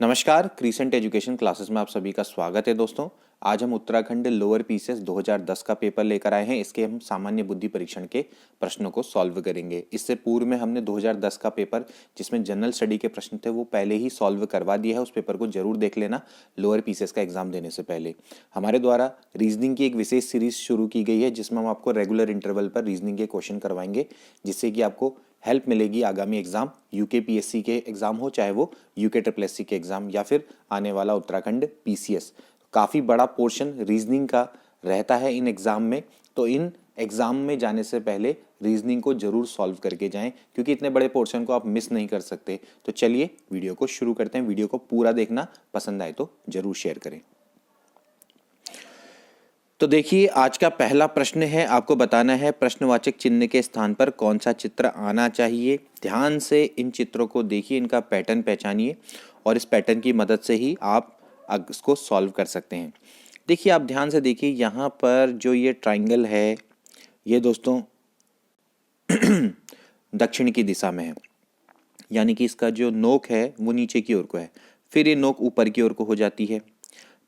नमस्कार, crescent education classes में आप सभी का स्वागत है दोस्तों। आज हम उत्तराखंड लोअर पीसीएस 2010 का पेपर लेकर आए हैं। इसके हम सामान्य बुद्धि परीक्षण के प्रश्नों को सॉल्व करेंगे। इससे पूर्व में हमने 2010 का पेपर जिसमें जनरल स्टडी के प्रश्न थे वो पहले ही सॉल्व करवा दिया है। उस पेपर को जरूर देख लेना लोअर पीसीएस का एग्जाम देने से पहले। हमारे द्वारा रीजनिंग की एक विशेष सीरीज शुरू की गई है जिसमें हम आपको रेगुलर इंटरवल पर रीजनिंग के क्वेश्चन करवाएंगे, जिससे कि आपको हेल्प मिलेगी आगामी एग्जाम यूके के एग्जाम हो, चाहे वो यूके SSC के एग्जाम या फिर आने वाला उत्तराखंड पीसीएस। काफ़ी बड़ा पोर्शन रीजनिंग का रहता है इन एग्जाम में, तो इन एग्जाम में जाने से पहले रीजनिंग को जरूर सॉल्व करके जाएं, क्योंकि इतने बड़े पोर्शन को आप मिस नहीं कर सकते। तो चलिए वीडियो को शुरू करते हैं। वीडियो को पूरा देखना, पसंद आए तो जरूर शेयर करें। तो देखिए, आज का पहला प्रश्न है, आपको बताना है प्रश्नवाचक चिन्ह के स्थान पर कौन सा चित्र आना चाहिए। ध्यान से इन चित्रों को देखिए, इनका पैटर्न पहचानिए और इस पैटर्न की मदद से ही आप इसको सॉल्व कर सकते हैं। देखिए, आप ध्यान से देखिए, यहाँ पर जो ये ट्राइंगल है ये दोस्तों दक्षिण की दिशा में है, यानी कि इसका जो नोक है वो नीचे की ओर को है, फिर ये नोक ऊपर की ओर को हो जाती है,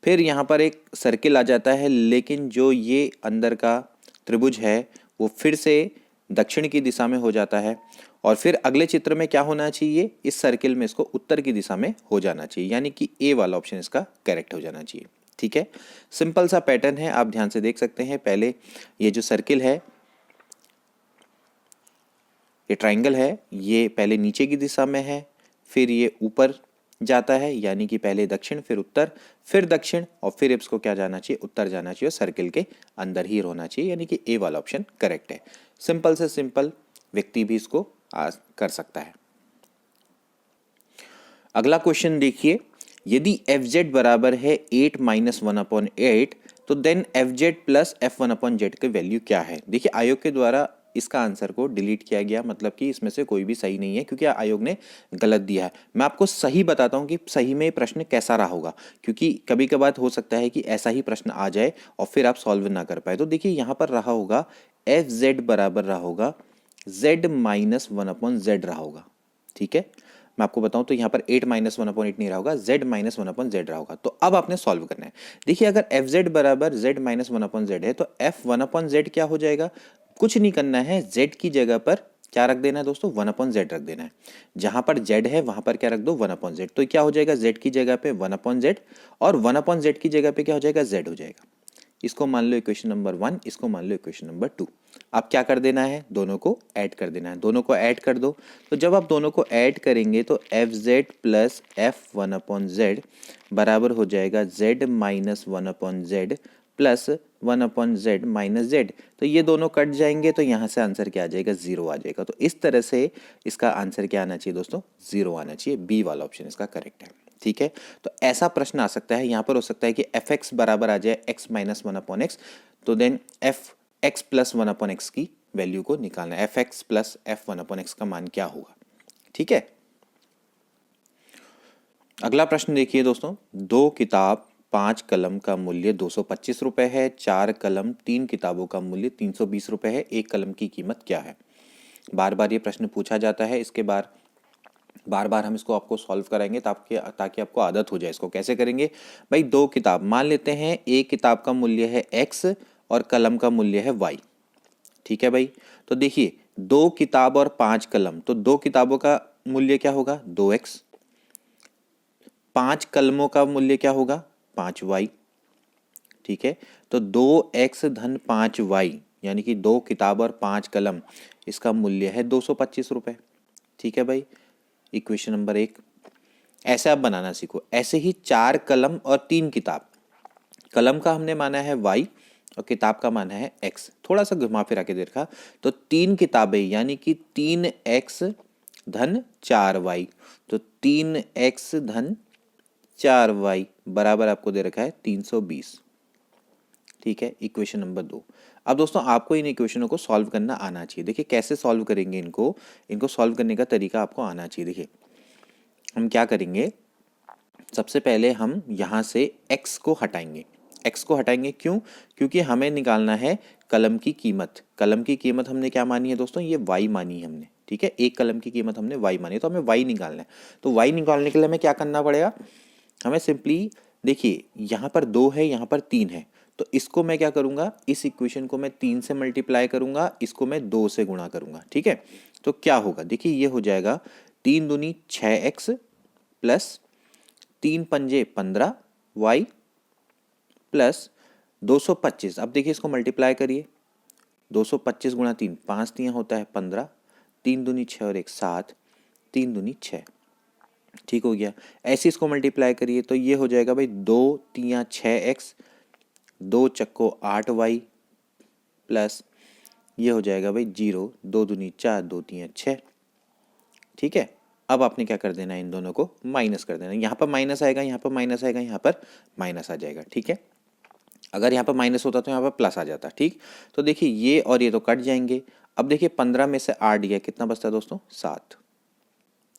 फिर यहाँ पर एक सर्किल आ जाता है, लेकिन जो ये अंदर का त्रिभुज है वो फिर से दक्षिण की दिशा में हो जाता है, और फिर अगले चित्र में क्या होना चाहिए, इस सर्किल में इसको उत्तर की दिशा में हो जाना चाहिए, यानी कि ए वाला ऑप्शन इसका करेक्ट हो जाना चाहिए। ठीक है, सिंपल सा पैटर्न है, आप ध्यान से देख सकते हैं। पहले ये जो सर्किल है, ये ट्राइंगल है, ये पहले नीचे की दिशा में है, फिर ये ऊपर जाता है, यानी कि पहले दक्षिण फिर उत्तर फिर दक्षिण, और फिर इसको क्या जाना चाहिए, उत्तर जाना चाहिए, और सर्किल के अंदर ही होना चाहिए, यानी कि ए वाला ऑप्शन करेक्ट है। सिंपल से सिंपल व्यक्ति भी इसको कर सकता है। अगला क्वेश्चन देखिए, यदि fz बराबर है 8 - 1/8 तो देन fz प्लस f1/z की वैल्यू क्या है। देखिए, आयोग के द्वारा इसका आंसर को डिलीट किया गया, मतलब कि इसमें से कोई भी सही नहीं है, क्योंकि आयोग ने गलत दिया है। मैं आपको सही बताता हूं कि सही में प्रश्न कैसा रहा होगा, क्योंकि कभी कभार हो सकता है कि ऐसा ही प्रश्न आ जाए और फिर आप सॉल्व ना कर पाए। तो देखिए, यहाँ पर रहा होगा fz बराबर रहा होगा z - 1/z रहा होगा। ठीक है, मैं आपको बताऊं तो यहाँ पर 8 - 1/8 नहीं रहा होगा, z - 1/z रहा होगा। तो अब आपने सॉल्व करना है। देखिए, अगर fz बराबर z - 1/z है तो f1/z क्या हो जाएगा, कुछ नहीं करना है, z की जगह पर क्या रख देना है दोस्तों, 1/z रख देना है। जहां पर z है वहां पर क्या रख दो, 1/z। तो क्या हो जाएगा, z की जगह पे 1/z, और 1/z की जगह पे क्या हो जाएगा, z हो जाएगा। इसको मान लो इक्वेशन नंबर 1, इसको मान लो इक्वेशन नंबर 2। अब क्या कर देना है, दोनों को ऐड कर देना है। दोनों को ऐड कर दो, तो जब आप दोनों को ऐड करेंगे तो fz प्लस f1/z बराबर हो जाएगा z - 1/z plus 1/z minus z। तो ये दोनों कट जाएंगे, तो यहाँ से आंसर क्या आ जाएगा, 0 आ जाएगा। तो इस तरह से इसका आंसर क्या आना चाहिए दोस्तों, 0 आना चाहिए। बी वाला ऑप्शन इसका करेक्ट है। ठीक है, तो ऐसा प्रश्न आ सकता है, यहाँ पर हो सकता है कि fx बराबर आ जाए x - 1/x, तो देन fx प्लस 1/x की वैल्यू को निकालना है। fx प्लस f1/x का मान क्या होगा। ठीक है, अगला प्रश्न देखिए दोस्तों, 2 किताब 5 कलम का मूल्य 225 रुपए है, 4 कलम 3 किताबों का मूल्य 320 रुपए है, 1 कलम की कीमत क्या है। बार बार ये प्रश्न पूछा जाता है, इसके बार बार हम इसको आपको सॉल्व कराएंगे ताकि आपको आदत हो जाए। इसको कैसे करेंगे भाई, 2 किताब मान लेते हैं, एक किताब का मूल्य है x और कलम का मूल्य है y। ठीक है भाई, तो देखिए 2 किताब और 5 कलम, तो 2 किताबों का मूल्य क्या होगा, 2x, 5 कलमों का मूल्य क्या होगा, 5y। ठीक है, तो 2x धन 5y यानी कि 2 किताब और 5 कलम, इसका मूल्य है 225 रुपए। ठीक है भाई, इक्वेशन नंबर 1। ऐसे आप बनाना सीखो। ऐसे ही 4 कलम और 3 किताब, कलम का हमने माना है y और किताब का माना है x। थोड़ा सा घुमा फिरा के देखा तो 3 किताबें यानी कि 3x धन 4y, तो 3x धन 4y बराबर आपको दे रखा है 320। ठीक है, इक्वेशन नंबर 2। अब दोस्तों आपको इन इक्वेशनों को सॉल्व करना आना चाहिए। देखिए कैसे सॉल्व करेंगे इनको सॉल्व करने का तरीका आपको आना चाहिए। देखिए हम क्या करेंगे, सबसे पहले हम यहाँ से x को हटाएंगे। x को हटाएंगे क्यों, क्योंकि हमें निकालना है कलम की कीमत। कलम की कीमत हमने क्या मानी है दोस्तों, ये y मानी है हमने। ठीक है, एक कलम की कीमत हमने y मानी, तो हमें y निकालना है। तो y निकालने के लिए हमें क्या करना पड़ेगा, हमें सिंपली देखिए यहाँ पर 2 है, यहाँ पर 3 है, तो इसको मैं क्या करूँगा, इस इक्वेशन को मैं 3 से मल्टीप्लाई करूँगा, इसको मैं 2 से गुणा करूँगा। ठीक है, तो क्या होगा, देखिए ये हो जाएगा 3 दूनी 6x प्लस 3 पंजे 15y प्लस 225। अब देखिए इसको मल्टीप्लाई करिए, 225 गुणा 3, 5 3 होता है 15, 3 दूनी 6 और 1 7, 3 दूनी 6। ठीक हो गया। ऐसे इसको मल्टीप्लाई करिए तो ये हो जाएगा भाई 2 3 6x, 2 चक्को 8y प्लस ये हो जाएगा भाई 0, 2 दूनी 4, 2 3 6। ठीक है, अब आपने क्या कर देना है, इन दोनों को माइनस कर देना। यहाँ पर माइनस आएगा, यहाँ पर माइनस आएगा, यहाँ पर माइनस आ जाएगा। ठीक है, अगर यहाँ पर माइनस होता तो यहाँ पर प्लस आ जाता। ठीक, तो देखिए ये और ये तो कट जाएंगे। अब देखिए 15 में से 8 गया, कितना बचता है दोस्तों, 7।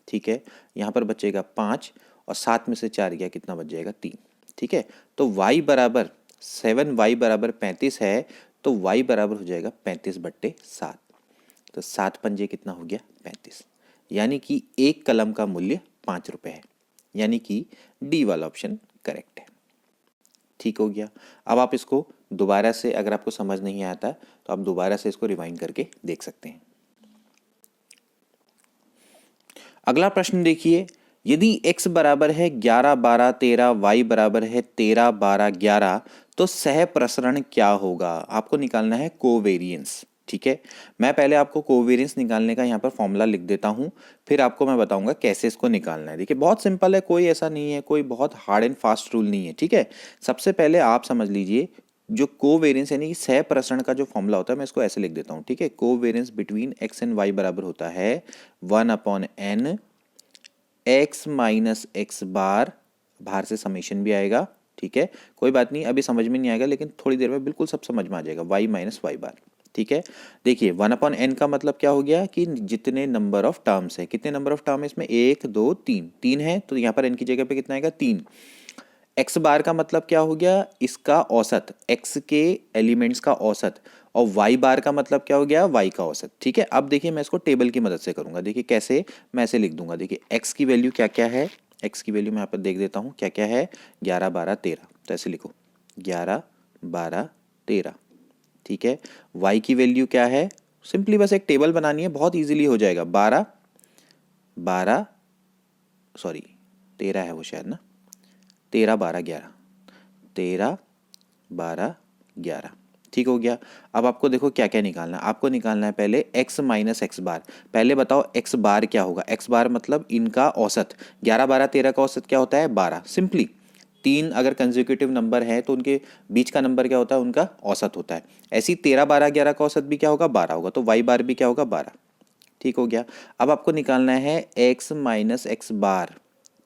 ठीक है, यहाँ पर बचेगा 5 और 7 में से 4 गया, कितना बच जाएगा, 3। ठीक है, तो y बराबर 7y बराबर 35 है, तो y बराबर हो जाएगा 35/7। तो 7 पंजे कितना हो गया, 35। यानी कि एक कलम का मूल्य 5 रुपये है, यानी कि डी वाला ऑप्शन करेक्ट है। ठीक हो गया। अब आप इसको दोबारा से, अगर आपको समझ नहीं आता तो आप दोबारा से इसको रिवाइंड करके देख सकते हैं। अगला प्रश्न देखिए, यदि x बराबर है 11 12 13, y बराबर है 13 12 11, तो सह प्रसरण क्या होगा। आपको निकालना है कोवेरियंस। ठीक है, मैं पहले आपको कोवेरियंस निकालने का यहाँ पर फॉर्मूला लिख देता हूँ, फिर आपको मैं बताऊंगा कैसे इसको निकालना है। देखिए बहुत सिंपल है, कोई ऐसा नहीं है, कोई बहुत हार्ड एंड फास्ट रूल नहीं है। ठीक है, सबसे पहले आप समझ लीजिए, जो कोवेरियंस यानी कि सह प्रसरण का जो फॉर्मूला होता है, मैं इसको ऐसे लिख देता हूँ। ठीक है, covariance between x and y बराबर होता है 1/n x माइनस एक्स बार, बाहर से समेशन भी आएगा। ठीक है, कोई बात नहीं, अभी समझ में नहीं आएगा, लेकिन थोड़ी देर में बिल्कुल सब समझ में आ जाएगा, y माइनस वाई बार। ठीक है, देखिए 1/n का मतलब क्या हो गया कि जितने नंबर ऑफ टर्म्स है, कितने नंबर ऑफ टर्म है इसमें, 1 2 3, 3 है, तो यहाँ पर n की जगह पे कितना आएगा, 3। x बार का मतलब क्या हो गया, इसका औसत, x के एलिमेंट्स का औसत, और y बार का मतलब क्या हो गया, y का औसत। ठीक है, अब देखिए मैं इसको टेबल की मदद से करूंगा। देखिए कैसे, मैं ऐसे लिख दूंगा। देखिए x की वैल्यू क्या क्या है, x की वैल्यू मैं यहाँ पर देख देता हूँ क्या क्या है, 11 12 13, तो ऐसे लिखो 11 12 13। ठीक है, y की वैल्यू क्या है, सिंपली बस एक टेबल बनानी है, बहुत ईजिली हो जाएगा। 12 12 सॉरी 13 है वो शायद ना, 13 12 11, 13 12 11। ठीक हो गया। अब आपको देखो क्या क्या निकालना है, आपको निकालना है पहले x माइनस एक्स बार। पहले बताओ x बार क्या होगा, x बार मतलब इनका औसत। 11 12 13 का औसत क्या होता है, 12। सिंपली 3 अगर कंसेक्यूटिव नंबर है तो उनके बीच का नंबर क्या होता है, उनका औसत होता है। ऐसी 13 12 11 का औसत भी क्या होगा, 12 होगा, तो y बार भी क्या होगा, 12। ठीक हो गया। अब आपको निकालना है x माइनस एक्स बार।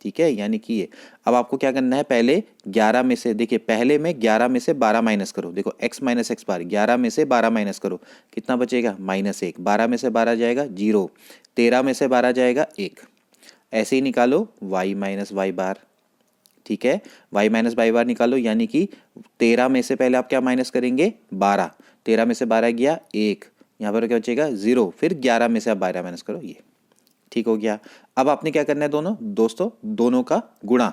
ठीक है, यानी कि ये, अब आपको क्या करना है, पहले 11 में से, देखिए पहले में 11 में से 12 माइनस करो। देखो x माइनस एक्स बार, 11 में से 12 माइनस करो, कितना बचेगा, -1। 12 में से 12 जाएगा 0, 13 में से 12 जाएगा 1। ऐसे ही निकालो y माइनस वाई बार। ठीक है, y माइनस वाई बार निकालो, यानी कि 13 में से पहले आप क्या माइनस करेंगे, 12, 13 में से 12 गया 1, यहाँ पर क्या बचेगा 0, फिर 11 में से आप 12 माइनस करो, ये। ठीक हो गया। अब आपने क्या करना है, दोस्तों दोनों का गुणा,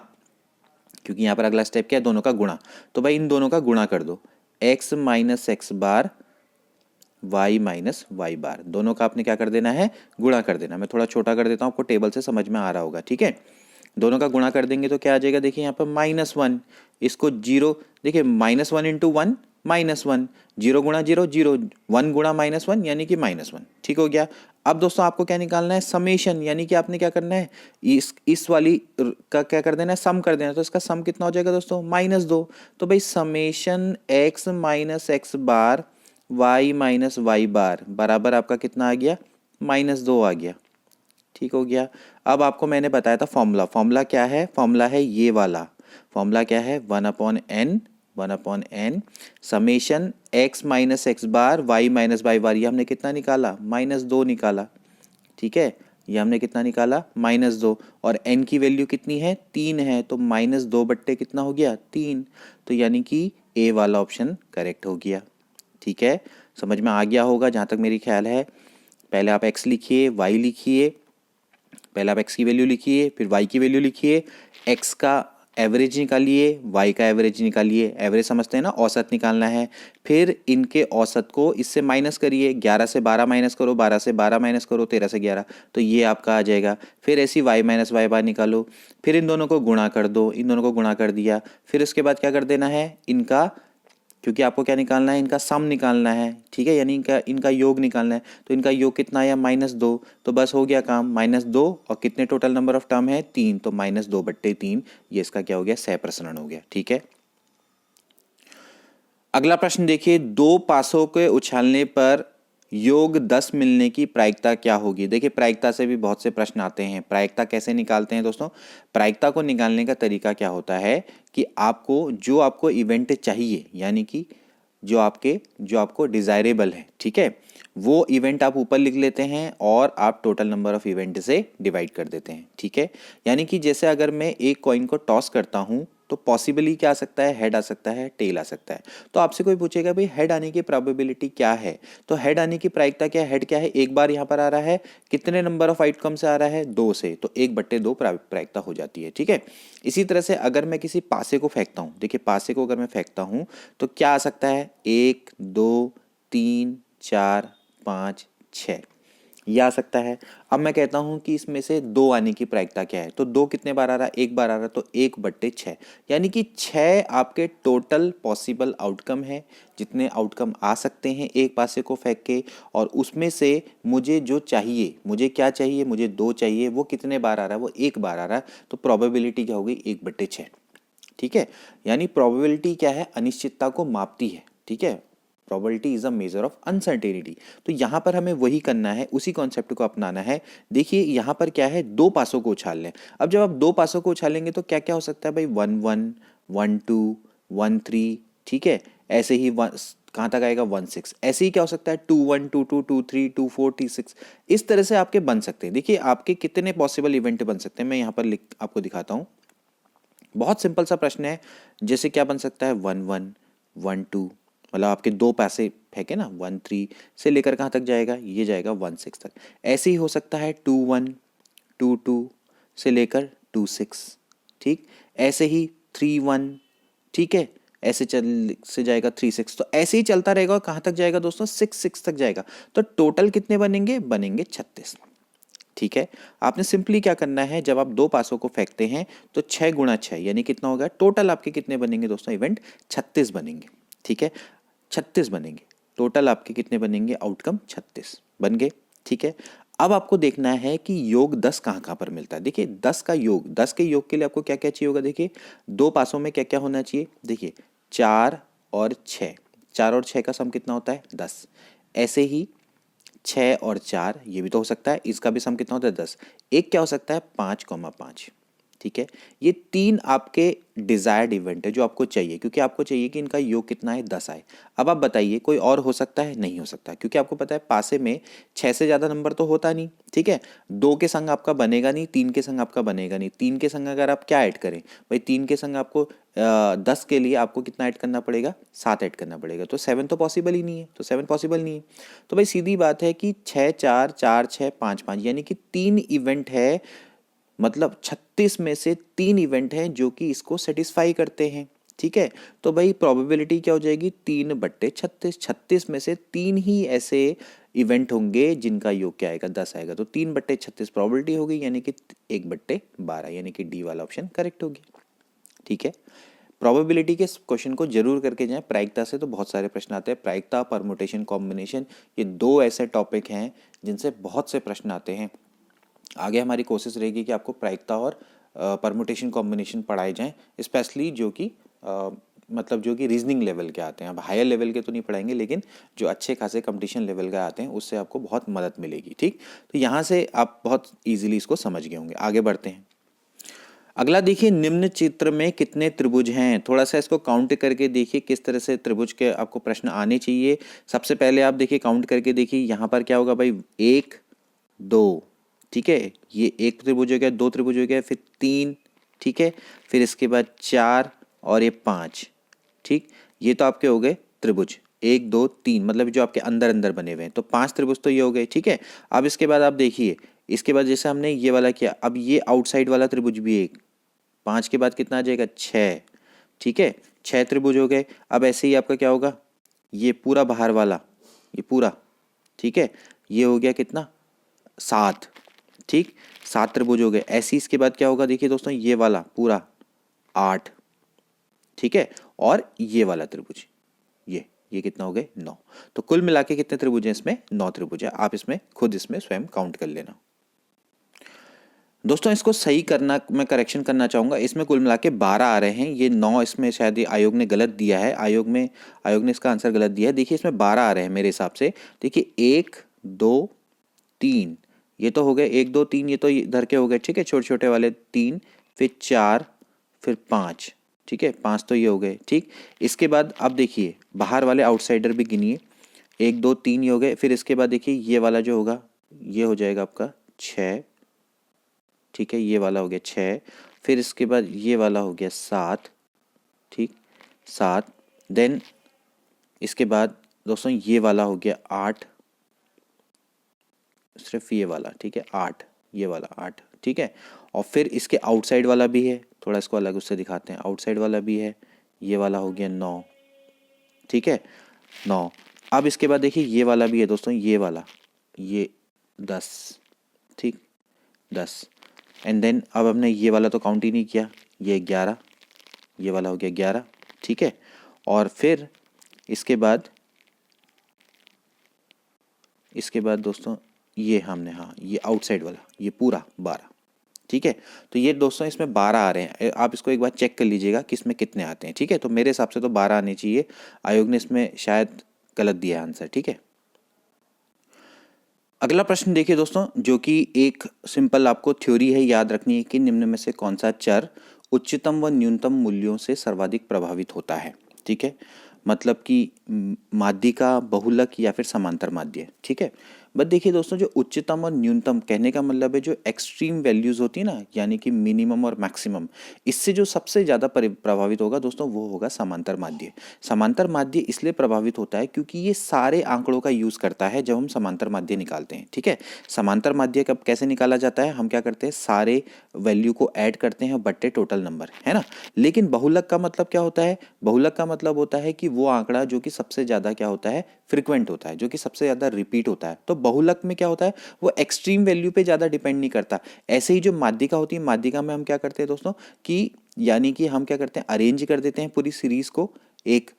क्योंकि यहाँ पर अगला स्टेप क्या है, दोनों का गुणा। तो भाई इन दोनों का गुणा कर दो, x minus x bar y minus y बार, दोनों का आपने क्या कर देना है, गुणा कर देना। मैं थोड़ा छोटा कर देता हूँ, आपको टेबल से समझ में आ रहा होगा। ठीक है, दोनों का गुणा कर देंगे तो क्या आ जाएगा, देखिए यहाँ पर -1, इसको 0, देखिए -1 इंटू 1 -1, 0 गुणा 0 0, 1 गुणा -1 यानी कि -1। ठीक हो गया। अब दोस्तों आपको क्या निकालना है, समेशन, यानी कि आपने क्या करना है, इस वाली का क्या कर देना है, सम कर देना। तो इसका सम कितना हो जाएगा दोस्तों, -2। तो भाई summation x minus x bar y minus y बार बराबर आपका कितना आ गया, -2 आ गया। ठीक हो गया। अब आपको मैंने बताया था फॉर्मूला, फॉर्मूला क्या है, फॉर्मूला है ये वाला। फॉर्मूला क्या है, 1/n summation x minus x bar y minus y bar, ये हमने कितना निकाला, -2 निकाला। ठीक है, ये हमने कितना निकाला, -2, और n की वैल्यू कितनी है, 3 है, तो -2 बट्टे कितना हो गया, 3। तो यानी कि ए वाला ऑप्शन करेक्ट हो गया। ठीक है, समझ में आ गया होगा जहाँ तक मेरी ख्याल है। पहले आप x लिखिए, y लिखिए, पहले आप x की वैल्यू लिखिए, फिर y की वैल्यू लिखिए, x का एवरेज निकालिए, y का एवरेज निकालिए, एवरेज समझते हैं ना, औसत निकालना है। फिर इनके औसत को इससे माइनस करिए, 11 से 12 माइनस करो, 12 से 12 माइनस करो, 13 से 11, तो ये आपका आ जाएगा। फिर ऐसी y माइनस वाई बार निकालो, फिर इन दोनों को गुणा कर दो, इन दोनों को गुणा कर दिया, फिर उसके बाद क्या कर देना है, इनका, क्योंकि आपको क्या निकालना है, इनका सम निकालना है, ठीक है, यानी इनका योग निकालना है। तो इनका योग कितना आया, -2, तो बस हो गया काम, -2, और कितने टोटल नंबर ऑफ टर्म है, 3, तो -2/3, ये इसका क्या हो गया, सह प्रसरण हो गया। ठीक है, अगला प्रश्न देखिए, 2 पासों के उछालने पर योग 10 मिलने की प्रायिकता क्या होगी। देखिए, प्रायिकता से भी बहुत से प्रश्न आते हैं। प्रायिकता कैसे निकालते हैं दोस्तों? प्रायिकता को निकालने का तरीका क्या होता है कि आपको इवेंट चाहिए, यानी कि जो आपको डिजायरेबल है, ठीक है, वो इवेंट आप ऊपर लिख लेते हैं और आप टोटल नंबर ऑफ इवेंट से डिवाइड कर देते हैं। ठीक है, यानी कि जैसे अगर मैं एक कॉइन को टॉस करता हूं तो पॉसिबली क्या आ सकता है, हेड आ सकता है, टेल आ सकता है। तो आपसे कोई पूछेगा भाई हेड आने की प्रोबेबिलिटी क्या है, तो हेड आने की प्रायिकता क्या है, हेड क्या है, एक बार यहाँ पर आ रहा है, कितने नंबर ऑफ आउटकम से आ रहा है, 2 से, तो 1/2 प्रायिकता हो जाती है। ठीक है, इसी तरह से अगर मैं किसी पासे को फेंकता हूँ, देखिए पासे को अगर मैं फेंकता हूँ तो क्या आ सकता है, 1 2 3 4 5 6, ये आ सकता है। अब मैं कहता हूं कि इसमें से 2 आने की प्रायिकता क्या है, तो 2 कितने बार आ रहा है, एक बार आ रहा है, तो 1/6, यानी कि 6 आपके टोटल पॉसिबल आउटकम है, जितने आउटकम आ सकते हैं एक पासे को फेंक के, और उसमें से मुझे जो चाहिए, मुझे क्या चाहिए, मुझे 2 चाहिए, वो कितने बार आ रहा है, वो एक बार आ रहा है, तो प्रोबेबिलिटी क्या होगी, 1/6। ठीक है, यानी प्रोबेबिलिटी क्या है, अनिश्चितता को मापती है। ठीक है, probability is a measure of uncertainty. तो यहां पर हमें वही करना है, उसी कॉन्सेप्ट को अपनाना है। देखिए यहां पर क्या है, 2 पासों को उछाल लें। अब जब आप 2 पासों को उछालेंगे तो क्या क्या हो सकता है भाई, 1 1 1 2 1 3, ठीक है, ऐसे ही कहां तक आएगा, 1 6, ऐसे ही क्या हो सकता है, 2 1 2 2 2 3 2 4 3 6, इस तरह से आपके बन सकते हैं। देखिए आपके कितने पॉसिबल इवेंट बन सकते हैं, मैं यहाँ पर आपको दिखाता हूँ। बहुत सिंपल सा प्रश्न है, जैसे क्या बन सकता है, 1 1 1 2, मतलब आपके 2 पैसे फेंके ना, 1 3 से लेकर कहाँ तक जाएगा, ये जाएगा 1 6 तक। ऐसे ही हो सकता है 2 1 2 2 से लेकर 2 6, ठीक, ऐसे ही 3 1, ठीक है, ऐसे से जाएगा 3 6, तो ऐसे ही चलता रहेगा और कहाँ तक जाएगा दोस्तों, 6 6 तक जाएगा। तो टोटल कितने बनेंगे, 36। ठीक है, आपने सिंपली क्या करना है, जब आप 2 पासों को फेंकते हैं तो 6 × 6 यानी कितना होगा, टोटल आपके कितने बनेंगे दोस्तों, इवेंट 36 बनेंगे। ठीक है, 36 बनेंगे टोटल, आपके कितने बनेंगे, आउटकम 36 बन गए। ठीक है, अब आपको देखना है कि योग 10 कहाँ कहाँ पर मिलता है। देखिए 10 का योग, 10 के योग के लिए आपको क्या क्या चाहिए होगा, देखिए 2 पासों में क्या क्या होना चाहिए, देखिए 4 और 6, 4 और 6 का सम कितना होता है, 10। ऐसे ही 6 और 4, ये भी तो हो सकता है, इसका भी सम कितना होता है, 10। एक क्या हो सकता है, 5,5। ठीक है, ये 3 आपके डिजायर्ड इवेंट है जो आपको चाहिए, क्योंकि आपको चाहिए कि इनका योग कितना है, 10 आए। अब आप बताइए कोई और हो सकता है, नहीं हो सकता, क्योंकि आपको पता है पासे में 6 से ज़्यादा नंबर तो होता नहीं। ठीक है, 2 के संग आपका बनेगा नहीं, 3 के संग आपका बनेगा नहीं। 3 के संग अगर आप क्या ऐड करें भाई, 3 के संग आपको 10 के लिए आपको कितना ऐड करना पड़ेगा, 7 ऐड करना पड़ेगा, तो 7 तो पॉसिबल ही नहीं है, तो 7 पॉसिबल नहीं है। तो भाई सीधी बात है कि 6 4 4 6 5 5, यानी कि 3 इवेंट है, मतलब 36 में से 3 इवेंट हैं जो कि इसको सेटिस्फाई करते हैं। ठीक है, तो भाई प्रोबेबिलिटी क्या हो जाएगी, 3/36, 36 में से 3 ही ऐसे इवेंट होंगे जिनका योग क्या आएगा, 10 आएगा, तो 3/36 प्रोबेबिलिटी हो गई, यानी कि 1/12, यानी कि डी वाला ऑप्शन करेक्ट हो गया। ठीक है, प्रोबेबिलिटी के क्वेश्चन को जरूर करके जाएं। प्रायिकता से तो बहुत सारे प्रश्न आते हैं, प्रायिकता, परमुटेशन, कॉम्बिनेशन, ये 2 ऐसे टॉपिक हैं जिनसे बहुत से प्रश्न आते हैं। आगे हमारी कोशिश रहेगी कि आपको प्रायिकता और परमुटेशन कॉम्बिनेशन पढ़ाए जाएं, स्पेशली जो कि मतलब जो कि रीजनिंग लेवल के आते हैं। अब हायर लेवल के तो नहीं पढ़ाएंगे, लेकिन जो अच्छे खासे कंपटीशन लेवल के आते हैं उससे आपको बहुत मदद मिलेगी। ठीक, तो यहाँ से आप बहुत ईजिली इसको समझ गए होंगे। आगे बढ़ते हैं। अगला देखिए, निम्न चित्र में कितने त्रिभुज हैं, थोड़ा सा इसको काउंट करके देखिए किस तरह से त्रिभुज के आपको प्रश्न आने चाहिए। सबसे पहले आप देखिए, काउंट करके देखिए, यहाँ पर क्या होगा भाई, 1 2, ठीक है, ये एक त्रिभुज हो गया, 2 त्रिभुज हो गया, फिर 3, ठीक है, फिर इसके बाद 4 और ये 5। ठीक, ये तो आपके हो गए त्रिभुज। 1 2 3, मतलब जो आपके अंदर अंदर बने हुए हैं, तो 5 त्रिभुज तो ये हो गए। ठीक है, अब इसके बाद आप देखिए, इसके बाद जैसे हमने ये वाला किया, अब ये आउटसाइड वाला त्रिभुज भी एक, 5 के बाद कितना आ जाएगा 6। ठीक है, 6 त्रिभुज हो गए। अब ऐसे ही आपका क्या होगा, ये पूरा बाहर वाला, ये पूरा, ठीक है, ये हो गया कितना 7। ठीक, 7 त्रिभुज हो गए। ऐसे ही इसके बाद क्या होगा, देखिए दोस्तों, ये वाला पूरा 8। ठीक है, और ये वाला त्रिभुज, ये कितना हो गए 9। तो कुल मिला के कितने त्रिभुज हैं इसमें, 9 त्रिभुज है। आप इसमें खुद इसमें स्वयं काउंट कर लेना। दोस्तों इसको सही करना, मैं करेक्शन करना चाहूंगा, इसमें कुल मिला के 12 आ रहे हैं, ये 9 इसमें शायद आयोग ने गलत दिया है, आयोग ने इसका आंसर गलत दिया है। देखिए इसमें 12 आ रहे हैं मेरे हिसाब से। देखिए 1 2 3, ये तो हो गए 1 2 3, ये तो इधर के हो गए। ठीक है, छोटे छोटे वाले 3, फिर 4, फिर 5। ठीक है, 5 तो ये हो गए। ठीक, इसके बाद अब देखिए बाहर वाले आउटसाइडर भी गिनिए, 1 2 3 ये हो गए। फिर इसके बाद देखिए ये वाला जो होगा, ये हो जाएगा आपका 6। ठीक है, ये वाला हो गया 6। फिर इसके बाद ये वाला हो गया 7। ठीक, 7। देन इसके बाद दोस्तों ये वाला हो गया 8, सिर्फ ये वाला। ठीक है, 8, ये वाला 8। ठीक है, और फिर इसके आउटसाइड वाला भी है, थोड़ा इसको अलग उससे दिखाते हैं, आउटसाइड वाला भी है, ये वाला हो गया 9। ठीक है, 9। अब इसके बाद देखिए ये वाला भी है दोस्तों, ये वाला, ये 10। ठीक, 10। एंड देन अब हमने ये वाला तो काउंट ही नहीं किया, ये 11, ये वाला हो गया 11। ठीक है, और फिर इसके बाद दोस्तों ये हमने, हाँ ये आउटसाइड वाला, ये पूरा 12। ठीक है, तो ये दोस्तों इसमें 12 आ रहे हैं। आप इसको एक बार चेक कर लीजिएगा कि इसमें कितने आते हैं। ठीक है, तो मेरे हिसाब से तो 12 आने चाहिए, आयोग ने इसमें शायद गलत दिया आंसर। ठीक है, अगला प्रश्न देखिए दोस्तों, जो कि एक सिंपल आपको थ्योरी है, याद रखनी है कि निम्न में से कौन सा चर उच्चतम व न्यूनतम मूल्यों से सर्वाधिक प्रभावित होता है। ठीक है, मतलब कि माध्यिका, बहुलक या फिर समांतर माध्य। ठीक है, बट देखिए दोस्तों, जो उच्चतम और न्यूनतम, कहने का मतलब है जो एक्सट्रीम वैल्यूज होती है ना, यानी कि मिनिमम और मैक्सिमम, इससे जो सबसे ज़्यादा प्रभावित होगा दोस्तों वो होगा समांतर माध्य। समांतर माध्य इसलिए प्रभावित होता है क्योंकि ये सारे आंकड़ों का यूज़ करता है जब हम समांतर माध्य निकालते हैं। ठीक है, समांतर माध्य कब कैसे निकाला जाता है, हम क्या करते हैं, सारे वैल्यू को ऐड करते हैं बट्टे टोटल नंबर, है ना। लेकिन बहुलक का मतलब क्या होता है, बहुलक का मतलब होता है कि वो आंकड़ा जो कि सबसे ज़्यादा क्या होता है, फ्रिक्वेंट होता है, जो कि सबसे ज़्यादा रिपीट होता है। तो बहुलक में क्या होता है, वो एक्सट्रीम वैल्यू पे ज़्यादा डिपेंड नहीं करता। ऐसे ही जो माध्यिका होती है, माध्यिका में हम क्या करते हैं दोस्तों, कि यानी कि हम क्या करते हैं, अरेंज कर देते हैं पूरी सीरीज को एक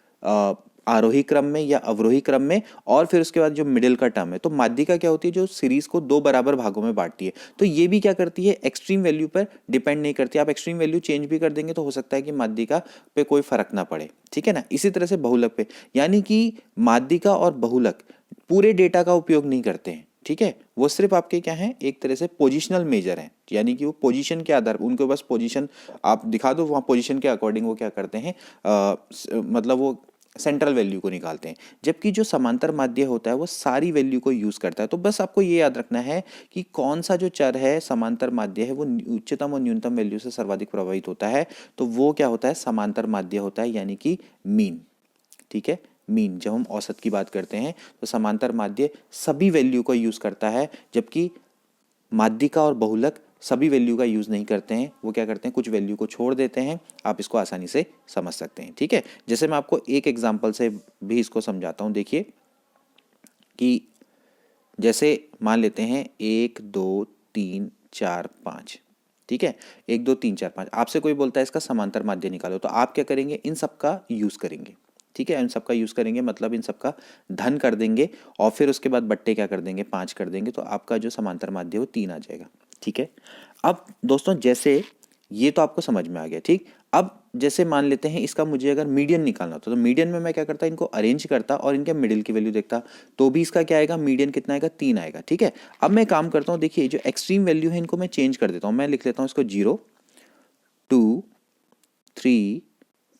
आरोही क्रम में या अवरोही क्रम में, और फिर उसके बाद जो मिडिल का टर्म है, तो माध्यिका क्या होती है, जो सीरीज को 2 बराबर भागों में बांटती है। तो ये भी क्या करती है, एक्सट्रीम वैल्यू पर डिपेंड नहीं करती। आप एक्सट्रीम वैल्यू चेंज भी कर देंगे तो हो सकता है कि माध्यिका पे कोई फर्क ना पड़े। ठीक है ना, इसी तरह से बहुलक पे, यानी कि माध्यिका और बहुलक पूरे डेटा का उपयोग नहीं करते हैं। ठीक है, वो सिर्फ आपके क्या है, एक तरह से पोजिशनल मेजर हैं, यानी कि वो पोजीशन के आधार, उनको बस पोजीशन आप दिखा दो, वहाँ पोजीशन के अकॉर्डिंग वो क्या करते हैं, मतलब वो सेंट्रल वैल्यू को निकालते हैं। जबकि जो समांतर माध्य होता है वो सारी वैल्यू को यूज करता है। तो बस आपको ये याद रखना है कि कौन सा जो चर है समांतर माध्य है वो उच्चतम और न्यूनतम वैल्यू से सर्वाधिक प्रभावित होता है, तो वो क्या होता है, समांतर माध्य होता है, यानी कि मीन। ठीक है, मीन, जब हम औसत की बात करते हैं तो समांतर माध्य सभी वैल्यू को यूज करता है, जबकि माध्यिका और बहुलक सभी वैल्यू का यूज़ नहीं करते हैं, वो क्या करते हैं, कुछ वैल्यू को छोड़ देते हैं। आप इसको आसानी से समझ सकते हैं। ठीक है, जैसे मैं आपको एक एग्जांपल से भी इसको समझाता हूँ। देखिए कि जैसे मान लेते हैं 1 2 3 4 5। ठीक है, 1 2 3 4 5, आपसे कोई बोलता है इसका समांतर माध्य निकालो, तो आप क्या करेंगे, इन सब का यूज़ करेंगे। ठीक है, इन सब का यूज़ करेंगे, मतलब इन सब का धन कर देंगे, और फिर उसके बाद बट्टे क्या कर देंगे, 5 कर देंगे, तो आपका जो समांतर माध्य है वो 3 आ जाएगा। ठीक है, अब दोस्तों जैसे ये तो आपको समझ में आ गया। ठीक, अब जैसे मान लेते हैं इसका मुझे अगर मीडियन निकालना होता, तो मीडियन में मैं क्या करता, इनको अरेंज करता और इनके मिडिल की वैल्यू देखता, तो भी इसका क्या आएगा, मीडियन कितना आएगा, 3 आएगा। ठीक है, अब मैं काम करता हूँ, देखिए जो एक्सट्रीम वैल्यू है इनको मैं चेंज कर देता हूँ, मैं लिख लेता हूँ इसको 0 2 3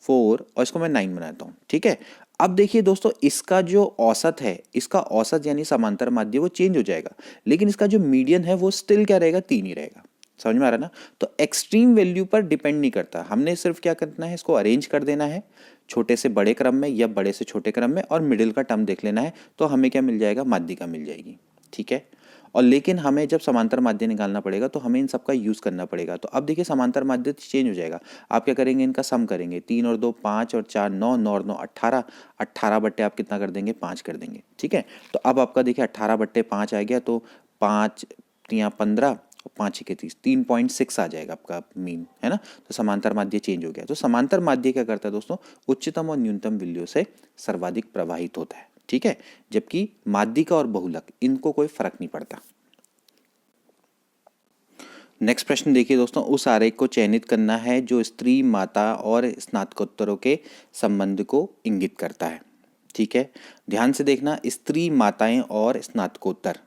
4 और इसको मैं 9 बनाता हूँ। ठीक है, अब देखिए दोस्तों, इसका जो औसत है, इसका औसत यानी समांतर माध्य वो चेंज हो जाएगा, लेकिन इसका जो मीडियन है वो स्टिल क्या रहेगा, 3 ही रहेगा। समझ में आ रहा है ना। तो एक्सट्रीम वैल्यू पर डिपेंड नहीं करता, हमने सिर्फ क्या करना है, इसको अरेंज कर देना है छोटे से बड़े क्रम में या बड़े से छोटे क्रम में, और मिडिल का टर्म देख लेना है, तो हमें क्या मिल जाएगा, माध्यिका मिल जाएगी। ठीक है, और लेकिन हमें जब समांतर माध्य निकालना पड़ेगा तो हमें इन सबका यूज़ करना पड़ेगा। तो अब देखिए समांतर माध्य चेंज हो जाएगा, आप क्या करेंगे, इनका सम करेंगे, 3 और 2 5 और 4 9, 9 और 9 18, 18 बट्टे आप कितना कर देंगे, 5 कर देंगे। ठीक है, तो अब आपका देखिए 18 बट्टे 5 आ गया, तो 5 3 15 और 5 के 30, 3.6 आ जाएगा आपका मीन, है ना। तो समांतर माध्य चेंज हो गया। तो समांतर माध्य क्या करता है दोस्तों, उच्चतम और न्यूनतम बिंदुओं से सर्वाधिक प्रवाहित होता है। ठीक है, जबकि माध्यिका और बहुलक इनको कोई फर्क नहीं पड़ता। नेक्स्ट प्रश्न देखिए दोस्तों, उस आरेख को चयनित करना है जो स्त्री, माता और स्नातकोत्तरों के संबंध को इंगित करता है। ठीक है, ध्यान से देखना, स्त्री, माताएं और स्नातकोत्तर।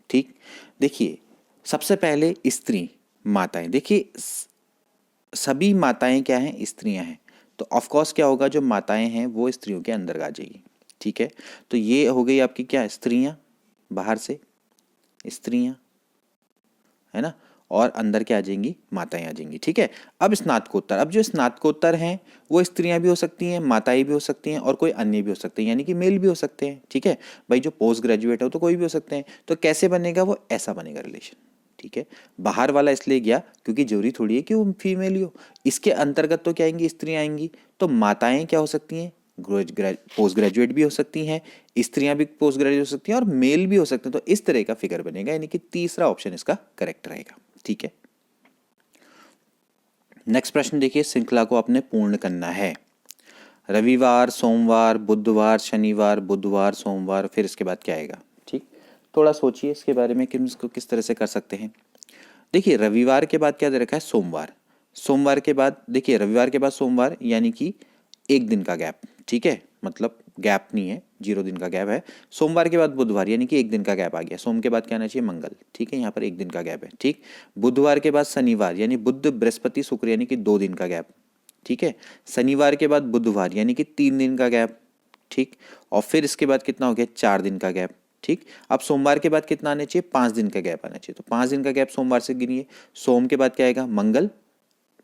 ठीक, देखिए सबसे पहले स्त्री, माताएं, देखिए सभी माताएं क्या हैं, स्त्रियां हैं, तो ऑफ कोर्स क्या होगा, जो माताएं हैं वो स्त्रियों के अंदर आ जाएगी। ठीक है, तो ये हो गई आपकी क्या, स्त्रियां, बाहर से स्त्रियां, है ना, और अंदर क्या आ जाएंगी, माताएं आ जाएंगी। ठीक है, अब स्नातकोत्तर, अब जो स्नातकोत्तर हैं वो स्त्रियां भी हो सकती हैं, माताएं भी हो सकती हैं, और कोई अन्य भी हो सकते हैं, यानी कि मेल भी हो सकते हैं। ठीक है भाई, जो पोस्ट ग्रेजुएट हो तो कोई भी हो सकते हैं। तो कैसे बनेगा, वो ऐसा बनेगा रिलेशन। ठीक है, बाहर वाला इसलिए गया क्योंकि जरूरी थोड़ी है कि वो फीमेल ही हो, इसके अंतर्गत तो क्या आएंगी, स्त्रियां आएंगी। तो माताएं क्या हो सकती हैं, पोस्ट ग्रेजुएट भी हो सकती हैं, स्त्रियां भी पोस्ट ग्रेजुएट हो सकती हैं, और मेल भी हो सकते हैं। तो इस तरह का फिगर बनेगा, यानी कि तीसरा ऑप्शन इसका करेक्ट रहेगा। ठीक है, नेक्स्ट प्रश्न देखिए, श्रृंखला को आपने पूर्ण करना है। रविवार, सोमवार, बुधवार, शनिवार, बुधवार, सोमवार, फिर इसके बाद क्या आएगा। ठीक, थोड़ा सोचिए इसके बारे में कि इसको किस तरह से कर सकते हैं। देखिए रविवार के बाद क्या दे रखा है, सोमवार, सोमवार के बाद देखिए रविवार के बाद सोमवार, यानी कि एक दिन का गैप। ठीक है, मतलब गैप नहीं है, 0 दिन का गैप है। सोमवार के बाद बुधवार, यानी कि एक दिन का गैप आ गया। सोम के बाद क्या आना चाहिए, मंगल। ठीक है, यहाँ पर एक दिन का गैप है। ठीक, बुधवार के बाद शनिवार, यानी बुध, बृहस्पति, शुक्र, यानी कि 2 दिन का गैप। ठीक है, शनिवार के बाद बुधवार, यानी कि 3 दिन का गैप। ठीक, और फिर इसके बाद कितना हो गया, 4 दिन का गैप। ठीक, अब सोमवार के बाद कितना आना चाहिए, 5 दिन का गैप आना चाहिए। तो 5 दिन का गैप सोमवार से गिनिए। सोम के बाद क्या आएगा, मंगल,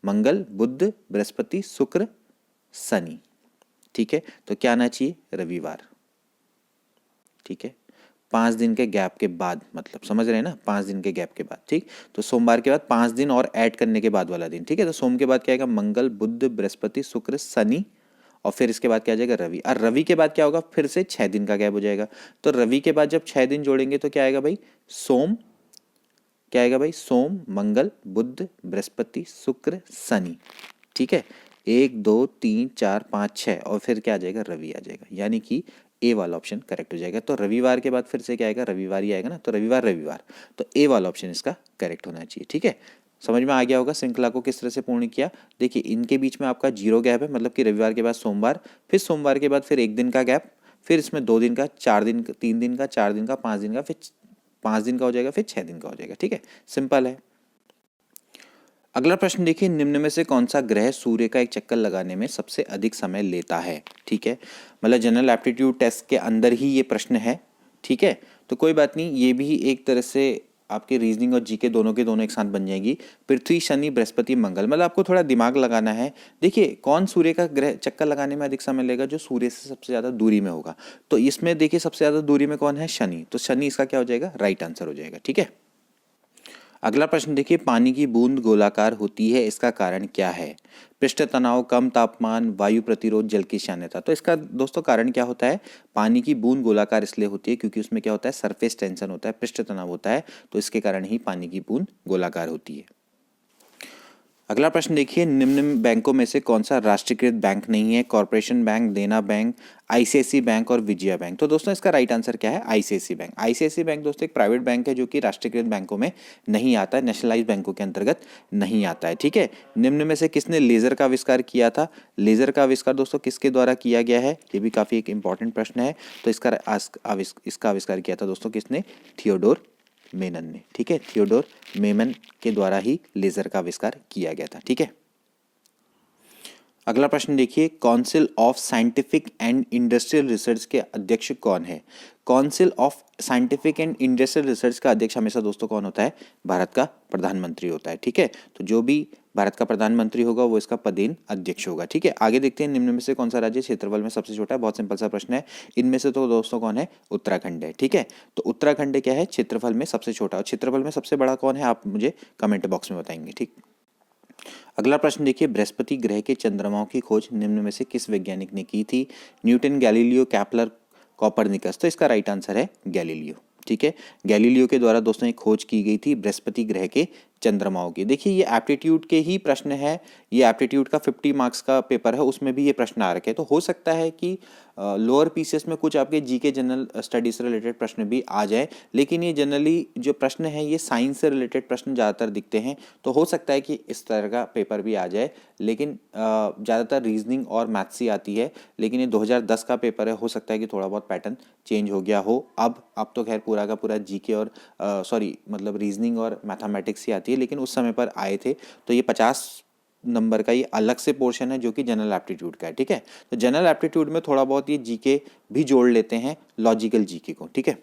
मंगल, बुध, बृहस्पति, शुक्र, शनि। ठीक है, तो क्या आना चाहिए, रविवार। ठीक है, 5 दिन के गैप के बाद, मतलब समझ रहे हैं ना, 5 दिन के गैप के बाद। ठीक, तो सोमवार के बाद 5 दिन और ऐड करने के बाद वाला दिन। ठीक है, तो सोम के बाद क्या आएगा, मंगल, बुध, बृहस्पति, शुक्र, शनि, और फिर इसके बाद क्या आ जाएगा, रवि। और रवि के बाद क्या होगा, फिर से 6 दिन का गैप हो जाएगा। तो रवि के बाद जब 6 दिन जोड़ेंगे तो क्या आएगा भाई, सोम, क्या आएगा भाई, सोम, मंगल, बुध, बृहस्पति, शुक्र, शनि। ठीक है, 1 2 3 4 5 6, और फिर क्या आ जाएगा, रवि आ जाएगा, यानी कि ए वाला ऑप्शन करेक्ट हो जाएगा। तो रविवार के बाद फिर से क्या आएगा, रविवार ही आएगा ना, तो रविवार, रविवार, तो ए वाला ऑप्शन इसका करेक्ट होना चाहिए। ठीक है, समझ में आ गया होगा श्रृंखला को किस तरह से पूर्ण किया। देखिए इनके बीच में आपका 0 गैप है, मतलब कि रविवार के बाद सोमवार, फिर सोमवार के बाद फिर 1 दिन का गैप, फिर इसमें 2 दिन का, 4 दिन, 3 दिन का, 4 दिन का, 5 दिन का, फिर 5 दिन का हो जाएगा, फिर 6 दिन का हो जाएगा। ठीक है, सिंपल है। अगला प्रश्न देखिए, निम्न में से कौन सा ग्रह सूर्य का एक चक्कर लगाने में सबसे अधिक समय लेता है। ठीक है, मतलब जनरल एप्टीट्यूड टेस्ट के अंदर ही ये प्रश्न है। ठीक है, तो कोई बात नहीं, ये भी एक तरह से आपके रीजनिंग और जीके दोनों के दोनों एक साथ बन जाएगी। पृथ्वी, शनि, बृहस्पति, मंगल, मतलब आपको थोड़ा दिमाग लगाना है। देखिए कौन सूर्य का ग्रह चक्कर लगाने में अधिक समय लेगा, जो सूर्य से सबसे ज़्यादा दूरी में होगा। तो इसमें देखिए सबसे ज़्यादा दूरी में कौन है, शनि, तो शनि इसका क्या हो जाएगा, राइट आंसर हो जाएगा। ठीक है, अगला प्रश्न देखिए, पानी की बूंद गोलाकार होती है, इसका कारण क्या है। पृष्ठ तनाव, कम तापमान, वायु प्रतिरोध, जल की श्यानता। तो इसका दोस्तों कारण क्या होता है, पानी की बूंद गोलाकार इसलिए होती है क्योंकि उसमें क्या होता है, सरफेस टेंशन होता है, पृष्ठ तनाव होता है, तो इसके कारण ही पानी की बूंद गोलाकार होती है। अगला प्रश्न देखिए, निम्न बैंकों में से कौन सा राष्ट्रीयकृत बैंक नहीं है। कॉर्पोरेशन बैंक, देना बैंक, आईसीआईसीआई बैंक और विजया बैंक। तो दोस्तों इसका राइट आंसर क्या है, आईसीआईसीआई बैंक। आईसीआईसीआई बैंक दोस्तों एक प्राइवेट बैंक है जो कि राष्ट्रीयकृत बैंकों में नहीं आता है, नेशनलाइज बैंकों के अंतर्गत नहीं आता है। ठीक है, निम्न में से किसने लेजर का आविष्कार किया था। लेजर का आविष्कार दोस्तों किसके द्वारा किया गया है, ये भी काफी एक इंपॉर्टेंट प्रश्न है। तो इसका आविष्कार किया था दोस्तों किसने, थियोडोर मेनन ने। ठीक है, थियोडोर मेमन के द्वारा ही लेजर का आविष्कार किया गया था। ठीक है, अगला प्रश्न देखिए, council of scientific and industrial research के अध्यक्ष कौन है? Council of scientific and industrial research का अध्यक्ष हमेशा दोस्तों कौन होता है? भारत का प्रधानमंत्री होता है। ठीक है, तो जो भी भारत का प्रधानमंत्री होगा वो इसका पदेन अध्यक्ष होगा। ठीक है, आगे देखते हैं, निम्न में से कौन सा राज्य क्षेत्रफल में सबसे छोटा है? बहुत सिंपल सा प्रश्न है। इनमें से तो दोस्तों कौन है? उत्तराखंड है। ठीक है, तो उत्तराखंड क्या है? क्षेत्रफल में सबसे छोटा। और क्षेत्रफल में सबसे बड़ा कौन है? आप मुझे कमेंट बॉक्स में बताएंगे। ठीक, अगला प्रश्न देखिए, बृहस्पति ग्रह के चंद्रमाओं की खोज निम्न में से किस वैज्ञानिक ने की थी? Newton, Galileo, Kepler, Copernicus. तो इसका राइट आंसर है गैलीलियो। ठीक है, गैलीलियो के द्वारा दोस्तों एक खोज की गई थी बृहस्पति ग्रह के चंद्रमाओं की। देखिए ये एप्टीट्यूड के ही प्रश्न है, ये एप्टीट्यूड का 50 मार्क्स का पेपर है, उसमें भी ये प्रश्न आ रखे हैं। तो हो सकता है कि लोअर पीसीएस में कुछ आपके जीके जनरल स्टडीज से रिलेटेड प्रश्न भी आ जाए, लेकिन ये जनरली जो प्रश्न है ये साइंस से रिलेटेड प्रश्न ज़्यादातर दिखते हैं। तो हो सकता है कि इस तरह का पेपर भी आ जाए, लेकिन ज़्यादातर रीजनिंग और मैथ्स ही आती है। लेकिन ये 2010 का पेपर है, हो सकता है कि थोड़ा बहुत पैटर्न चेंज हो गया हो। अब तो खैर पूरा का पूरा जीके और मतलब रीजनिंग और मैथमेटिक्स ही आती है, लेकिन उस समय पर आए थे। तो ये 50 नंबर का ये अलग से पोर्शन है जो कि जनरल एप्टीट्यूड का है। ठीक है, तो जनरल एप्टीट्यूड में थोड़ा बहुत ये जीके भी जोड़ लेते हैं, लॉजिकल जीके को। ठीक है,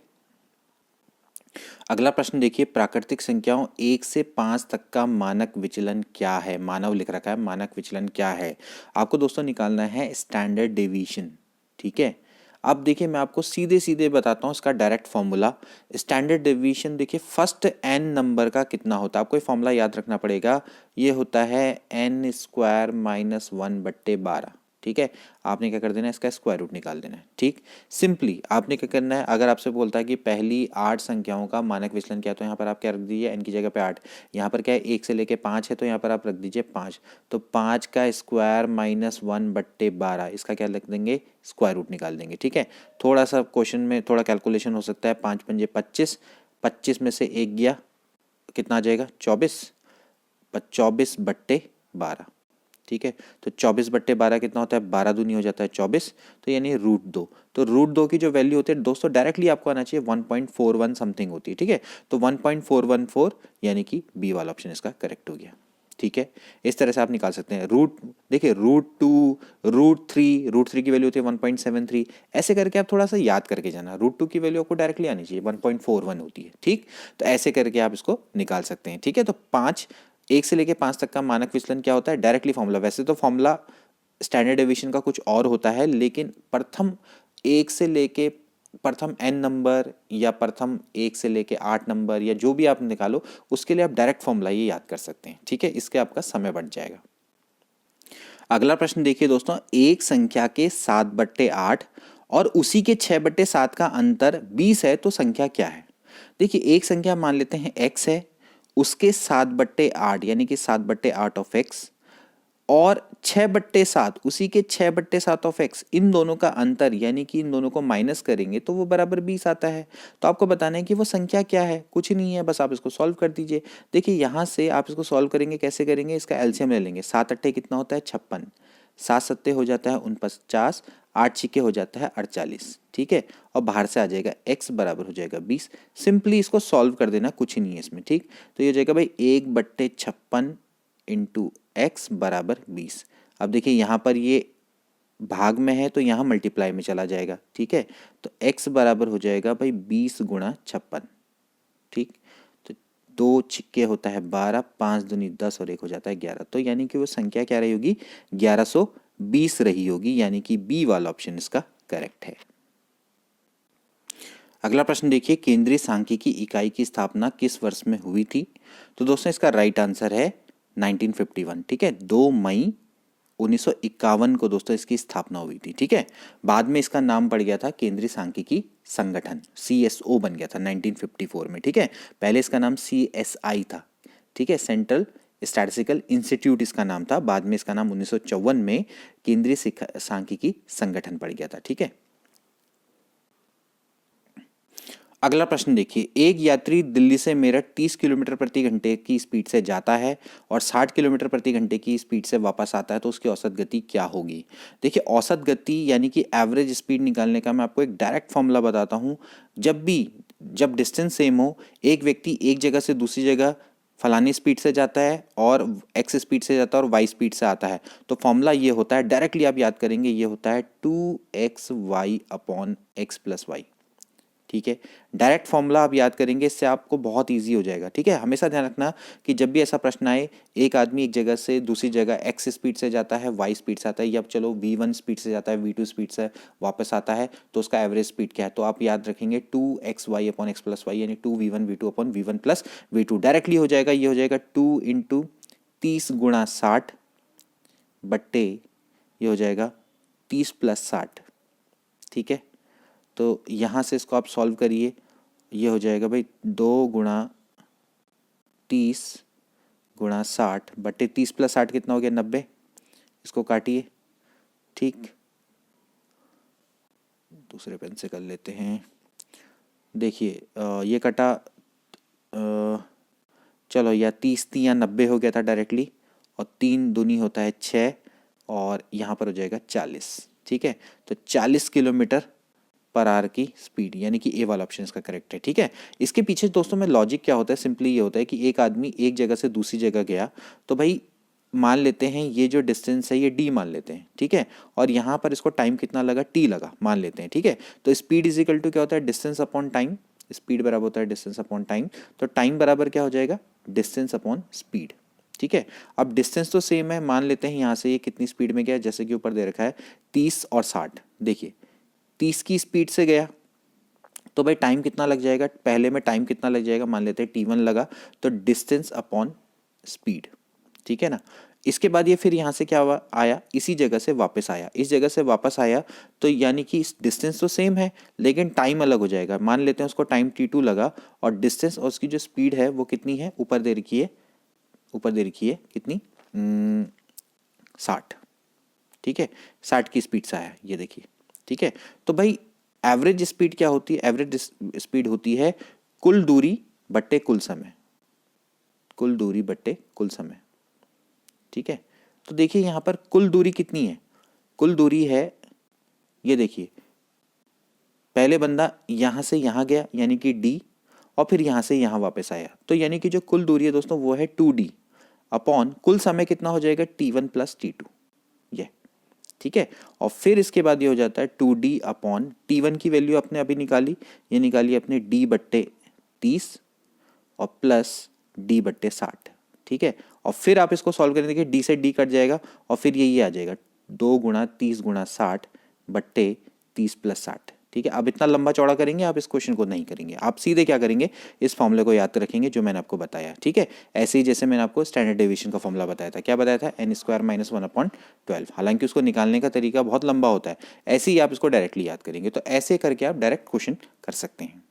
अगला प्रश्न देखिए, प्राकृतिक संख्याओं 1 से 5 तक का मानक विचलन क्या है? मानव लिख रखा है, मानक विचलन क्या है? आपको दोस्तों निकालना है स्टैंडर्ड डेविएशन। ठीक है, अब देखिए मैं आपको सीधे सीधे बताता हूँ इसका डायरेक्ट फॉर्मूला। स्टैंडर्ड डेविएशन देखिए फर्स्ट एन नंबर का कितना होता है, आपको ये फॉर्मूला याद रखना पड़ेगा। ये होता है एन स्क्वायर माइनस 1/12। ठीक है, आपने क्या कर देना है? इसका स्क्वायर रूट निकाल देना है। ठीक, सिंपली आपने क्या करना है, अगर आपसे बोलता है कि पहली 8 संख्याओं का मानक विचलन क्या है, तो यहाँ पर आप क्या रख दीजिए? एन की जगह पे 8। यहाँ पर क्या है? 1 से लेके 5 है, तो यहाँ पर आप रख दीजिए 5। तो 5 का स्क्वायर माइनस 1/12, इसका क्या लिख देंगे? स्क्वायर रूट निकाल देंगे। ठीक है, थोड़ा सा क्वेश्चन में थोड़ा कैलकुलेशन हो सकता है। 5 पंजे 25, 25 में से 1 गया, कितना आ जाएगा? 24, 24/12। ठीक है, तो 24/12 कितना होता है? 12 दूनी हो जाता है 24, तो यानी √2। तो √2 की जो वैल्यू होती है दोस्तों डायरेक्टली आपको आना चाहिए 1.41 समथिंग होती है। ठीक है, तो 1.414 यानी कि बी वाला ऑप्शन इसका करेक्ट हो गया। ठीक है, इस तरह से आप निकाल सकते हैं। देखिए √2, √3 की वैल्यू होती है 1.73। ऐसे करके आप थोड़ा सा याद करके जाना। √2 की वैल्यू आपको डायरेक्टली आनी चाहिए, 1.41 होती है। ठीक, तो ऐसे करके आप इसको निकाल सकते हैं। ठीक है, तो 1 से लेके 5 तक का मानक विचलन क्या होता है? Directly formula. वैसे तो फॉर्मूला स्टैंडर्ड डेविएशन का कुछ और होता है, लेकिन प्रथम 1 से लेके प्रथम n नंबर या प्रथम 1 से लेके 8 नंबर या जो भी आप निकालो, उसके लिए आप डायरेक्ट फॉर्मूला ये याद कर सकते हैं। ठीक है, इसके आपका समय बढ़ जाएगा। अगला प्रश्न देखिए दोस्तों, एक संख्या के 7/8 और उसी के 6/7 का अंतर 20 है, तो संख्या क्या है? देखिए एक संख्या मान लेते हैं x है, उसके 7/8 यानी कि 7/8 ऑफ x और 6/7 उसी के 6/7 ऑफ x, इन दोनों का अंतर यानी कि इन दोनों को माइनस करेंगे तो वो बराबर 20 आता है। तो आपको बताना है कि वो संख्या क्या है। कुछ नहीं है, बस आप इसको सॉल्व कर दीजिए। देखिए यहाँ से आप इसको सॉल्व करेंगे, कैसे करेंगे? इसका एलसीएम ले लेंगे। 7 अट्ठे कितना होता है? 56, 7 सत्ते हो जाता है 49, 8 छिक्के हो जाता है 48। ठीक है, और बाहर से आ जाएगा x बराबर हो जाएगा 20। सिंपली इसको सॉल्व कर देना, कुछ ही नहीं है इसमें। ठीक, तो ये हो जाएगा भाई 1/56 इंटू x बराबर 20। अब देखिए यहाँ पर ये भाग में है तो यहाँ मल्टीप्लाई में चला जाएगा। ठीक है, तो x बराबर हो जाएगा भाई 20 गुणा 56। ठीक, तो 2 छिक्के होता है 12, 5 दूनी 10 और 1 हो जाता है 11। तो यानी कि वो संख्या क्या रही होगी? 1120 रही होगी, यानी कि बी वाला ऑप्शन इसका करेक्ट है। अगला प्रश्न देखिए, केंद्रीय सांख्यिकी इकाई की स्थापना किस वर्ष में हुई थी? तो दोस्तों इसका राइट आंसर है 1951। ठीक है, 2 मई 1951 को दोस्तों इसकी स्थापना हुई थी। ठीक है, बाद में इसका नाम पड़ गया था केंद्रीय सांख्यिकी संगठन, CSO बन गया था 1954 में। ठीक है, पहले इसका नाम CSI था। ठीक है, सेंट्रल स्टैटिस्टिकल इंस्टीट्यूट इसका नाम था। बाद में इसका नाम 1954 में केंद्रीय सांख्यिकी संगठन पड़ गया था। ठीक है, अगला प्रश्न देखिए, एक यात्री दिल्ली से मेरठ 30 किलोमीटर प्रति घंटे की स्पीड से जाता है और 60 किलोमीटर प्रति घंटे की स्पीड से वापस आता है, तो उसकी औसत गति क्या होगी? देखिए औसत गति यानी कि एवरेज स्पीड निकालने का मैं आपको एक डायरेक्ट फॉर्मूला बताता हूँ। जब डिस्टेंस सेम हो, एक व्यक्ति एक जगह से दूसरी जगह फलानी स्पीड से जाता है और एक्स स्पीड से जाता है और वाई स्पीड से आता है, तो फॉर्मूला ये होता है, डायरेक्टली आप याद करेंगे, ये होता है 2xy upon x plus Y. ठीक है, डायरेक्ट फॉर्मूला आप याद करेंगे, इससे आपको बहुत इजी हो जाएगा। ठीक है, हमेशा ध्यान रखना कि जब भी ऐसा प्रश्न आए, एक आदमी एक जगह से दूसरी जगह एक्स स्पीड से जाता है, वाई स्पीड से आता है, या चलो v1 स्पीड से जाता है, v2 स्पीड से वापस आता है, तो उसका एवरेज स्पीड क्या है, तो आप याद रखेंगे 2xy upon x plus Y, यानी 2v1 v2 upon v1 plus v2। Directly हो जाएगा, ये हो जाएगा 2 इंटू 30 × 60 बट्टे ये हो जाएगा 30 + 60। ठीक है, तो यहाँ से इसको आप सॉल्व करिए, ये हो जाएगा भाई 2 × 30 × 60 बट्टे 30 + 60 कितना हो गया, 90। इसको काटिए। ठीक, दूसरे पेन से कर लेते हैं। देखिए ये कटा, चलो या 30 3 या 90 हो गया था डायरेक्टली, और 3 दूनी होता है 6, और यहाँ पर हो जाएगा 40। ठीक है, तो 40 किलोमीटर पर आवर की स्पीड, यानी कि ए वाला ऑप्शन इसका करेक्ट है। ठीक है, इसके पीछे दोस्तों में लॉजिक क्या होता है, सिंपली ये होता है कि एक आदमी एक जगह से दूसरी जगह गया, तो भाई मान लेते हैं ये जो डिस्टेंस है ये डी मान लेते हैं। ठीक है, और यहाँ पर इसको टाइम कितना लगा, टी लगा मान लेते हैं। ठीक है, तो स्पीड इज इक्वल टू क्या होता है, डिस्टेंस अपॉन टाइम। स्पीड बराबर होता है डिस्टेंस अपॉन टाइम, तो टाइम बराबर क्या हो जाएगा, डिस्टेंस अपॉन स्पीड। ठीक है, अब डिस्टेंस तो सेम है, मान लेते हैं यहाँ से ये कितनी स्पीड में गया, जैसे कि ऊपर दे रखा है 30 और 60। देखिए 30 की स्पीड से गया, तो भाई टाइम कितना लग जाएगा, पहले में टाइम कितना लग जाएगा, मान लेते हैं t1 लगा, तो डिस्टेंस अपॉन स्पीड। ठीक है ना, इसके बाद ये फिर यहाँ से क्या हुआ, आया इसी जगह से वापस आया, इस जगह से वापस आया, तो यानी कि डिस्टेंस तो सेम है लेकिन टाइम अलग हो जाएगा। मान लेते हैं उसको टाइम t2 लगा, और डिस्टेंस और उसकी जो स्पीड है वो कितनी है, ऊपर दे रखी है, ऊपर दे रखी है कितनी, 60। ठीक है, 60 की स्पीड से आया, ये देखिए। ठीक है, तो भाई एवरेज स्पीड क्या होती है, एवरेज स्पीड होती है कुल दूरी बट्टे कुल समय, कुल दूरी बट्टे कुल समय। ठीक है, तो देखिए यहाँ पर कुल दूरी कितनी है, कुल दूरी है, ये देखिए पहले बंदा यहाँ से यहाँ गया यानी कि d, और फिर यहाँ से यहाँ वापस आया, तो यानी कि जो कुल दूरी है दोस्तों वो है 2d अपॉन कुल समय कितना हो जाएगा, t1 + t2, ये। ठीक है, और फिर इसके बाद ये हो जाता है 2d अपॉन t1 की वैल्यू आपने अभी निकाली, ये निकाली अपने d/30 और प्लस d/60। ठीक है, और फिर आप इसको सॉल्व करेंगे, डी से डी कट जाएगा, और फिर ये आ जाएगा 2 × 30 × 60 बट्टे 30 + 60। ठीक है, अब इतना लंबा चौड़ा करेंगे आप इस क्वेश्चन को नहीं करेंगे, आप सीधे क्या करेंगे, इस फॉर्मूले को याद रखेंगे जो मैंने आपको बताया। ठीक है, ऐसे ही जैसे मैंने आपको स्टैंडर्ड डेविएशन का फॉर्मूला बताया था, क्या बताया था, n² - 1/12। हालांकि उसको निकालने का तरीका बहुत लंबा होता है, ऐसे ही आप इसको डायरेक्टली याद करेंगे, तो ऐसे करके आप डायरेक्ट क्वेश्चन कर सकते हैं।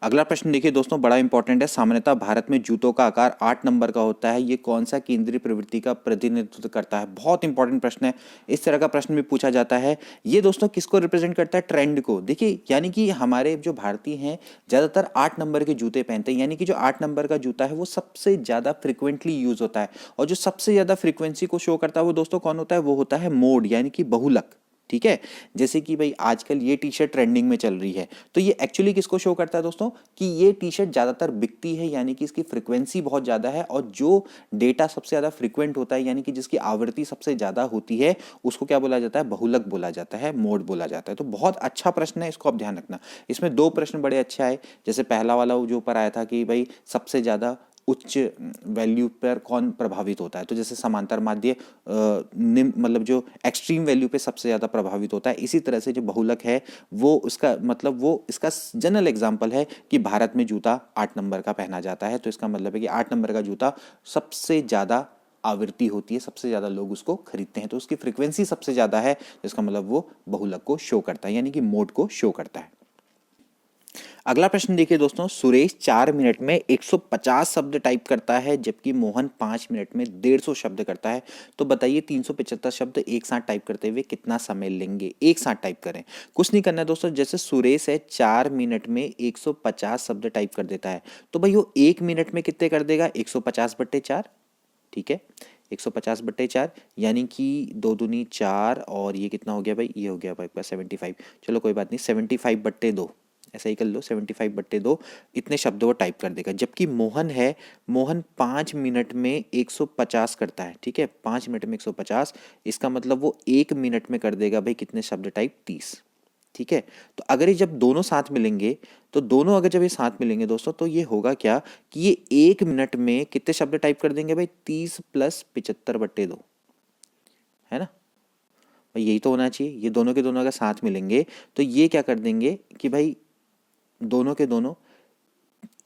अगला प्रश्न देखिए दोस्तों, बड़ा इंपॉर्टेंट है। सामान्यतः भारत में जूतों का आकार 8 नंबर का होता है, ये कौन सा केंद्रीय प्रवृत्ति का प्रतिनिधित्व करता है। बहुत इंपॉर्टेंट प्रश्न है, इस तरह का प्रश्न भी पूछा जाता है। ये दोस्तों किसको रिप्रेजेंट करता है, ट्रेंड को। देखिए यानी कि हमारे जो भारतीय हैं ज़्यादातर 8 नंबर के जूते पहनते हैं, यानी कि जो 8 नंबर का जूता है वो सबसे ज़्यादा फ्रिक्वेंटली यूज होता है, और जो सबसे ज़्यादा फ्रिक्वेंसी को शो करता है वो दोस्तों कौन होता है, वो होता है मोड, यानी कि बहुलक। ठीक है, जैसे कि भाई आजकल ये टी शर्ट ट्रेंडिंग में चल रही है, तो ये एक्चुअली किसको शो करता है दोस्तों, कि ये टी शर्ट ज़्यादातर बिकती है, यानी कि इसकी फ्रिक्वेंसी बहुत ज़्यादा है, और जो डेटा सबसे ज़्यादा फ्रिक्वेंट होता है, यानी कि जिसकी आवृत्ति सबसे ज़्यादा होती है, उसको क्या बोला जाता है, बहुलक बोला जाता है, मोड बोला जाता है। तो बहुत अच्छा प्रश्न है, इसको आप ध्यान रखना। इसमें 2 प्रश्न बड़े अच्छे आए, जैसे पहला वाला जो ऊपर आया था कि भाई सबसे ज़्यादा उच्च वैल्यू पर कौन प्रभावित होता है, तो जैसे समांतर माध्य निम्न, मतलब जो एक्सट्रीम वैल्यू पे सबसे ज़्यादा प्रभावित होता है। इसी तरह से जो बहुलक है वो उसका मतलब वो इसका जनरल एग्जांपल है कि भारत में जूता 8 नंबर का पहना जाता है, तो इसका मतलब है कि 8 नंबर का जूता सबसे ज़्यादा आवृत्ति होती है, सबसे ज़्यादा लोग उसको खरीदते हैं, तो उसकी फ्रिक्वेंसी सबसे ज़्यादा है, जिसका मतलब वो बहुलक को शो करता है, यानी कि मोड को शो करता है। अगला प्रश्न देखिए दोस्तों, सुरेश 4 मिनट में 150 शब्द टाइप करता है, जबकि मोहन 5 मिनट में 150 शब्द करता है। तो बताइए 375 शब्द एक साथ टाइप करते हुए कितना समय लेंगे, एक साथ टाइप करें। कुछ नहीं करना है दोस्तों, जैसे सुरेश है 4 मिनट में 150 शब्द टाइप कर देता है, तो भाई वो 1 मिनट में कितने कर देगा, 150/4। ठीक है, 150/4 यानी कि 2 दूनी 4, और ये कितना हो गया भाई, ये हो गया भाई 75। चलो कोई बात नहीं, 75/2, ऐसा ही कर लो, 75/2 इतने शब्दों को टाइप कर देगा। जबकि मोहन है, मोहन 5 मिनट में 150 करता है, ठीक है, 5 मिनट में 150, इसका मतलब वो 1 मिनट में कर देगा भाई कितने शब्द टाइप, 30, ठीक है। तो अगर ये जब दोनों साथ मिलेंगे, तो दोनों अगर जब ये साथ मिलेंगे दोस्तों, तो ये होगा क्या कि ये 1 मिनट में कितने शब्द टाइप कर देंगे भाई, 30 + 75/2, है ना। भाई यही तो होना चाहिए, ये दोनों के दोनों अगर साथ मिलेंगे तो ये क्या कर देंगे कि भाई दोनों के दोनों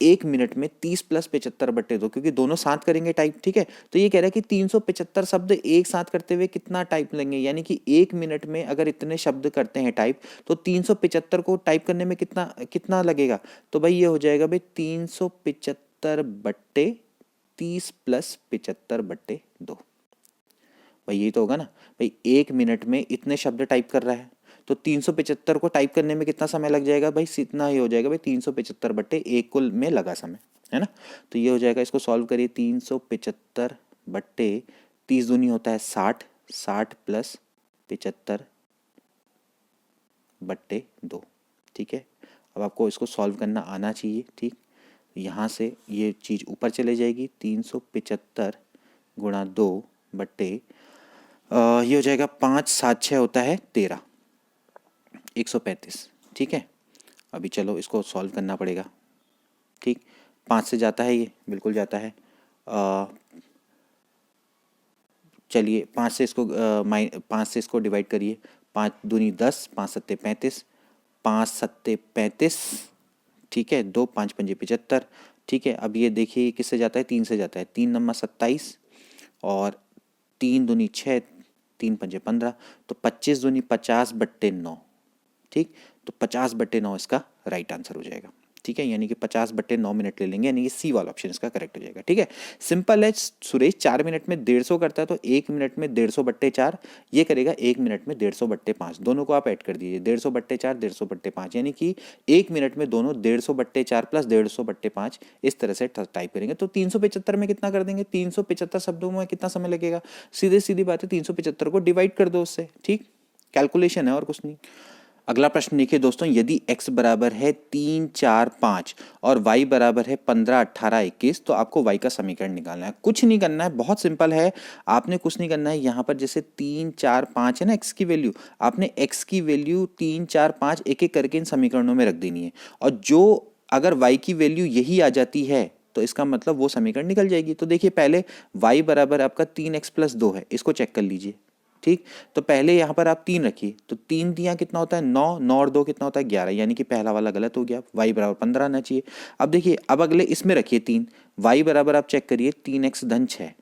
1 मिनट में 30 + 75/2, क्योंकि दोनों साथ करेंगे टाइप, ठीक है। तो ये कह रहा है कि 375 शब्द एक साथ करते हुए कितना टाइप लेंगे, यानी कि 1 मिनट में अगर इतने शब्द करते हैं टाइप, तो 375 को टाइप करने में कितना कितना लगेगा। तो भाई ये हो जाएगा भाई 375/30 + 75/2। भाई यही तो होगा ना। भाई 1 मिनट में इतने शब्द टाइप कर रहा है, तो 375 को टाइप करने में कितना समय लग जाएगा भाई, इतना ही हो जाएगा भाई 375/1 कुल में लगा समय, है ना। तो ये हो जाएगा, इसको सॉल्व करिए, 375/30 दूनी होता है 60, 60 + 75/2, ठीक है। अब आपको इसको सॉल्व करना आना चाहिए, ठीक। यहाँ से ये चीज़ ऊपर चले जाएगी, 375 × 2 बट्टे ये हो जाएगा 5 7 6 होता है 13, 135, ठीक है। अभी चलो इसको सॉल्व करना पड़ेगा, ठीक। 5 से जाता है, ये बिल्कुल जाता है। चलिए 5 से इसको 5 से इसको डिवाइड करिए, 5 दूनी 10, 5 सत्ते 35, 5 सत्ते 35, ठीक है, 2 5 पंजे 75, ठीक है। अब ये देखिए किससे जाता है, 3 से जाता है, 3 नंबर 27 और 3 दूनी 6, 3 पंजे 15, तो 25 दूनी 50/9, ठीक। तो 50/9 इसका राइट आंसर हो जाएगा, ठीक है। यानी कि 50/9 मिनट ले लेंगे, यानी कि सी वाला ऑप्शन इसका करेक्ट हो जाएगा, ठीक है। सिंपल है सुरेश, 4 मिनट में 150 करता है, तो 1 मिनट में 150/4, ये करेगा 1 मिनट में 150/5, दोनों को आप ऐड कर दीजिए, 150/4 150/5, यानी कि 1 मिनट में दोनों 150/4 + 150/5 इस तरह से टाइप करेंगे। तो 375 में कितना कर देंगे, 375 शब्दों में कितना समय लगेगा, सीधे सीधी बात है, 375 को डिवाइड कर दो उससे, ठीक। कैलकुलेशन है और कुछ नहीं। अगला प्रश्न देखिए दोस्तों, यदि x बराबर है 3 4 5 और y बराबर है 15 18 21, तो आपको y का समीकरण निकालना है। कुछ नहीं करना है, बहुत सिंपल है, आपने कुछ नहीं करना है। यहाँ पर जैसे 3 4 5 है ना x की वैल्यू, आपने x की वैल्यू 3 4 5 एक एक करके इन समीकरणों में रख देनी है, और जो अगर y की वैल्यू यही आ जाती है तो इसका मतलब वो समीकरण निकल जाएगी। तो देखिए पहले y बराबर आपका 3x + 2 है, इसको चेक कर लीजिए, ठीक। तो पहले यहाँ पर आप 3 रखिए, तो 3 दिया कितना होता है 9, 9 और 2 कितना होता है 11, यानी कि पहला वाला गलत हो गया, y बराबर 15 आना चाहिए। अब देखिए, अब अगले इसमें रखिए 3, y बराबर आप चेक करिए 3x धन 6,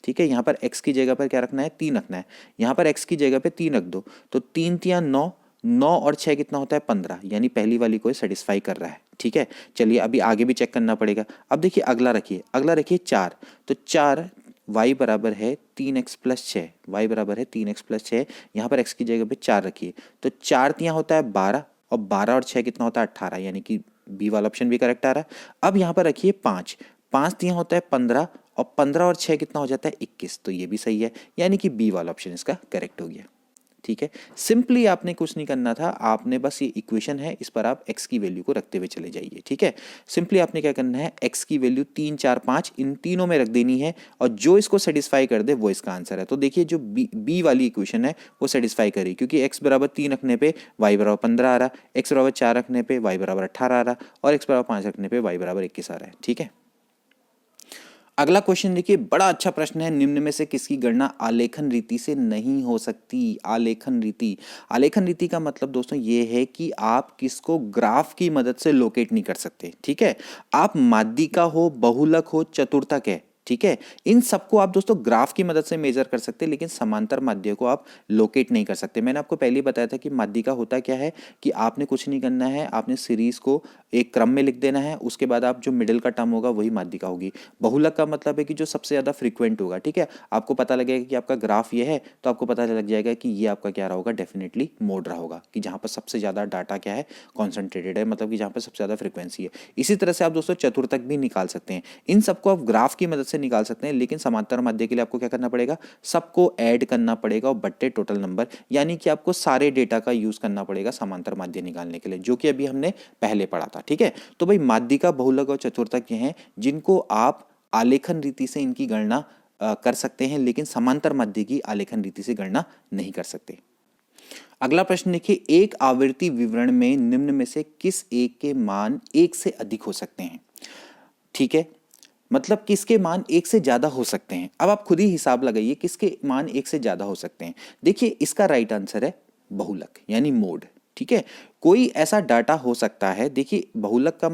ठीक है। यहाँ पर x की जगह पर क्या रखना है, 3 रखना है, यहाँ पर x की जगह पे 3 रख दो, तो 3 तिया 9, 9 और 6 कितना होता है 15, यानी पहली वाली को सेटिस्फाई कर रहा है, ठीक है। चलिए अभी आगे भी चेक करना पड़ेगा। अब देखिए अगला रखिए, अगला रखिए 4, तो 4 y बराबर है 3x + 6, y बराबर है 3x + 6, यहाँ पर x की जगह पे 4 रखिए, तो 4 तिया होता है 12, और 12 और 6 कितना होता है 18, यानी कि बी वाला ऑप्शन भी करेक्ट आ रहा है। अब यहाँ पर रखिए 5, 5 तिया होता है 15, और 15 और 6 कितना हो जाता है 21, तो ये भी सही है, यानी कि बी वाला ऑप्शन इसका करेक्ट हो गया, ठीक है। सिंपली आपने कुछ नहीं करना था, आपने बस ये इक्वेशन है, इस पर आप x की वैल्यू को रखते हुए चले जाइए, ठीक है। सिंपली आपने क्या करना है, x की वैल्यू 3 4 5 इन तीनों में रख देनी है, और जो इसको सेटिस्फाई कर दे वो इसका आंसर है। तो देखिए जो बी वाली इक्वेशन है वो सेटिस्फाई करी, क्योंकि x बराबर 3 रखने पे y बराबर 15 आ रहा, x बराबर 4 रखने पे y बराबर 18 आ रहा, और x बराबर 5 रखने पे y बराबर 21 आ रहा है, ठीक है। अगला क्वेश्चन देखिए, बड़ा अच्छा प्रश्न है, निम्न में से किसकी गणना आलेखन रीति से नहीं हो सकती। आलेखन रीति, आलेखन रीति का मतलब दोस्तों ये है कि आप किसको ग्राफ की मदद से लोकेट नहीं कर सकते, ठीक है। आप माध्यिका हो, बहुलक हो, चतुर्थक है, ठीक है, इन सबको आप दोस्तों ग्राफ की मदद से मेजर कर सकते हैं, लेकिन समांतर माध्य को आप लोकेट नहीं कर सकते। मैंने आपको पहले ही बताया था कि माध्यिका होता क्या है, कि आपने कुछ नहीं करना है, आपने सीरीज को एक क्रम में लिख देना है, उसके बाद आप जो मिडिल का टर्म होगा वही माध्यिका होगी। बहुलक का मतलब है कि जो सबसे ज्यादा फ्रीक्वेंट होगा, ठीक है। आपको पता लगेगा कि आपका ग्राफ ये है, तो आपको पता लग जाएगा कि ये आपका क्या रहा होगा, डेफिनेटली मोड रहा होगा, कि जहां पर सबसे ज्यादा डाटा क्या है, कॉन्सेंट्रेटेड है, मतलब कि जहां पर सबसे ज्यादा फ्रीक्वेंसी है। इसी तरह से आप दोस्तों चतुर्थक भी निकाल सकते हैं। इन सबको आप ग्राफ की मदद से से निकाल सकते हैं, लेकिन समांतर माध्य के लिए आपको क्या करना पड़ेगा, सबको ऐड करना पड़ेगा और बट्टे टोटल नंबर, यानी कि आपको सारे डेटा का यूज करना पड़ेगा समांतर माध्य निकालने के लिए, जो कि अभी हमने पहले पढ़ा था। ठीक है, तो भाई माध्यिका, बहुलक और चतुर्थक ये हैं जिनको आप आलेखन रीति से इनकी गणना कर सकते हैं, लेकिन समांतर माध्य की आलेखन रीति से गणना नहीं कर सकते। अगला प्रश्न देखिए, एक आवर्ती विवरण में निम्न में से किस एक के मान एक से अधिक हो सकते हैं। ठीक है, मतलब किसके मान एक से ज्यादा हो सकते हैं। अब आप खुद ही हिसाब लगाइए किसके मान एक से ज्यादा हो सकते हैं। देखिए इसका राइट आंसर है बहुलक यानी मोड। ठीक है, कोई ऐसा डाटा हो सकता है, देखिए बहुलक का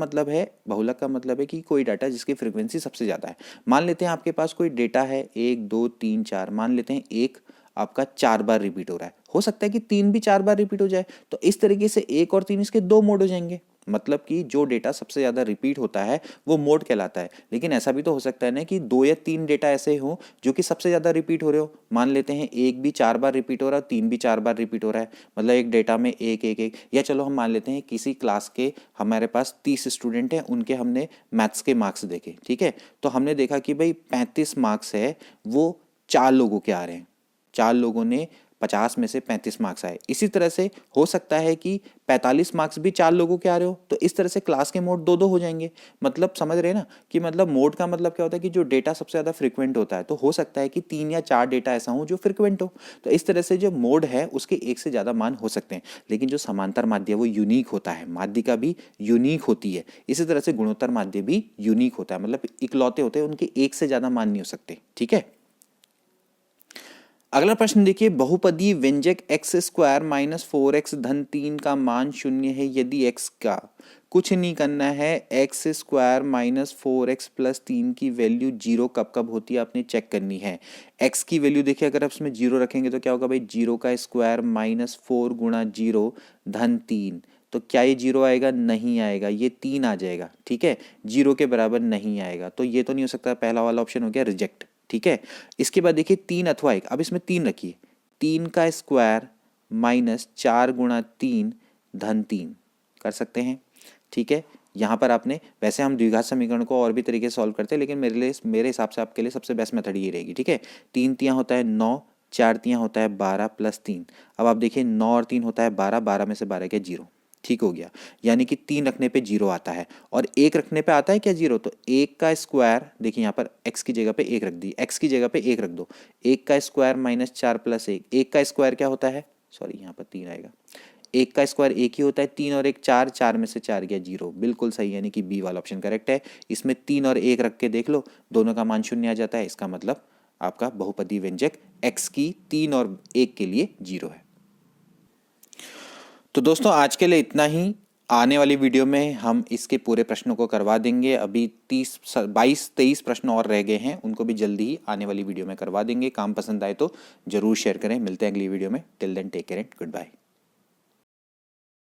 मतलब है कि कोई डाटा जिसकी फ्रीक्वेंसी सबसे ज्यादा है। मान लेते हैं आपके पास कोई डेटा है 1 2 3 4, मान लेते हैं एक आपका 4 बार रिपीट हो रहा है, हो सकता है कि 3 भी 4 बार रिपीट हो जाए, तो इस तरीके से 1 और 3 इसके 2 मोड हो जाएंगे। मतलब कि जो डेटा सबसे ज्यादा रिपीट होता है वो मोड कहलाता है। लेकिन ऐसा भी तो हो सकता है ना कि 2 या 3 डेटा ऐसे हो जो कि सबसे ज्यादा रिपीट हो रहे हो। मान लेते हैं एक भी 4 बार रिपीट हो रहा है, 3 भी 4 बार रिपीट हो रहा है, मतलब एक डेटा में एक एक एक, या चलो हम मान लेते हैं किसी क्लास के हमारे पास 30 स्टूडेंट हैं, उनके हमने मैथ्स के मार्क्स देखे। ठीक है, तो हमने देखा कि भाई 35 मार्क्स है वो 4 लोगों के आ रहे हैं, 4 लोगों ने 50 में से 35 मार्क्स आए। इसी तरह से हो सकता है कि 45 मार्क्स भी 4 लोगों के आ रहे हो, तो इस तरह से क्लास के मोड 2-2 हो जाएंगे। मतलब समझ रहे हैं ना कि मतलब मोड का मतलब क्या होता है कि जो डेटा सबसे ज्यादा फ्रीक्वेंट होता है, तो हो सकता है कि 3 या 4 डेटा ऐसा हो जो फ्रीक्वेंट हो। तो इस तरह से जो मोड है उसके एक से ज्यादा मान हो सकते हैं। लेकिन जो समांतर माध्य वो यूनिक होता है, माध्यिका भी यूनिक होती है। इसी तरह से गुणोत्तर माध्य भी यूनिक होता है, मतलब इकलौते होते हैं, उनके एक से ज्यादा मान नहीं हो सकते। ठीक है, अगला प्रश्न देखिए, बहुपदीय व्यंजक एक्स स्क्वायर माइनस 4x धन 3 का मान शून्य है यदि x का कुछ नहीं करना है, x square minus 4x plus 3 की वैल्यू जीरो कब कब होती है आपने चेक करनी है। x की वैल्यू देखिए अगर आप इसमें जीरो रखेंगे तो क्या होगा भाई, जीरो का स्क्वायर माइनस 4 गुणा जीरो धन 3, तो क्या ये जीरो आएगा, नहीं आएगा, ये 3 आ जाएगा। ठीक है, जीरो के बराबर नहीं आएगा, तो ये तो नहीं हो सकता, पहला वाला ऑप्शन हो गया रिजेक्ट। ठीक है, इसके बाद देखिए 3 अथवा 1, अब इसमें 3 रखिए, 3 का स्क्वायर माइनस 4 गुणा 3 धन 3 कर सकते हैं। ठीक है, यहाँ पर आपने, वैसे हम द्विघात समीकरण को और भी तरीके से सॉल्व करते हैं, लेकिन मेरे हिसाब से आपके लिए सबसे बेस्ट मेथड ये रहेगी। ठीक है, 3 तियाँ होता है 9, 4 तियाँ होता है 12 प्लस 3, अब आप देखिए 9 और 3 होता है 12, 12 में से 12 क्या, जीरो। ठीक हो गया, यानी कि 3 रखने पे जीरो आता है, और 1 रखने पे आता है क्या, जीरो। तो 1 का स्क्वायर, देखिए यहाँ पर x की जगह पे 1 रख दी, x की जगह पे 1 रख दो, 1 का स्क्वायर माइनस 4 प्लस 1, 1 का स्क्वायर क्या होता है, सॉरी यहाँ पर 3 आएगा, 1 का स्क्वायर 1 ही होता है, 3 और 1 4, 4 में से 4 गया जीरो, बिल्कुल सही, यानी कि बी वाला ऑप्शन करेक्ट है। इसमें 3 और 1 रख के देख लो, दोनों का मान शून्य आ जाता है, इसका मतलब आपका बहुपदीय व्यंजक x की 3 और 1 के लिए जीरो है। तो दोस्तों आज के लिए इतना ही, आने वाली वीडियो में हम इसके पूरे प्रश्नों को करवा देंगे। अभी 22-23 प्रश्न और रह गए हैं, उनको भी जल्दी ही आने वाली वीडियो में करवा देंगे। काम पसंद आए तो जरूर शेयर करें। मिलते हैं अगली वीडियो में, till then take care and good bye.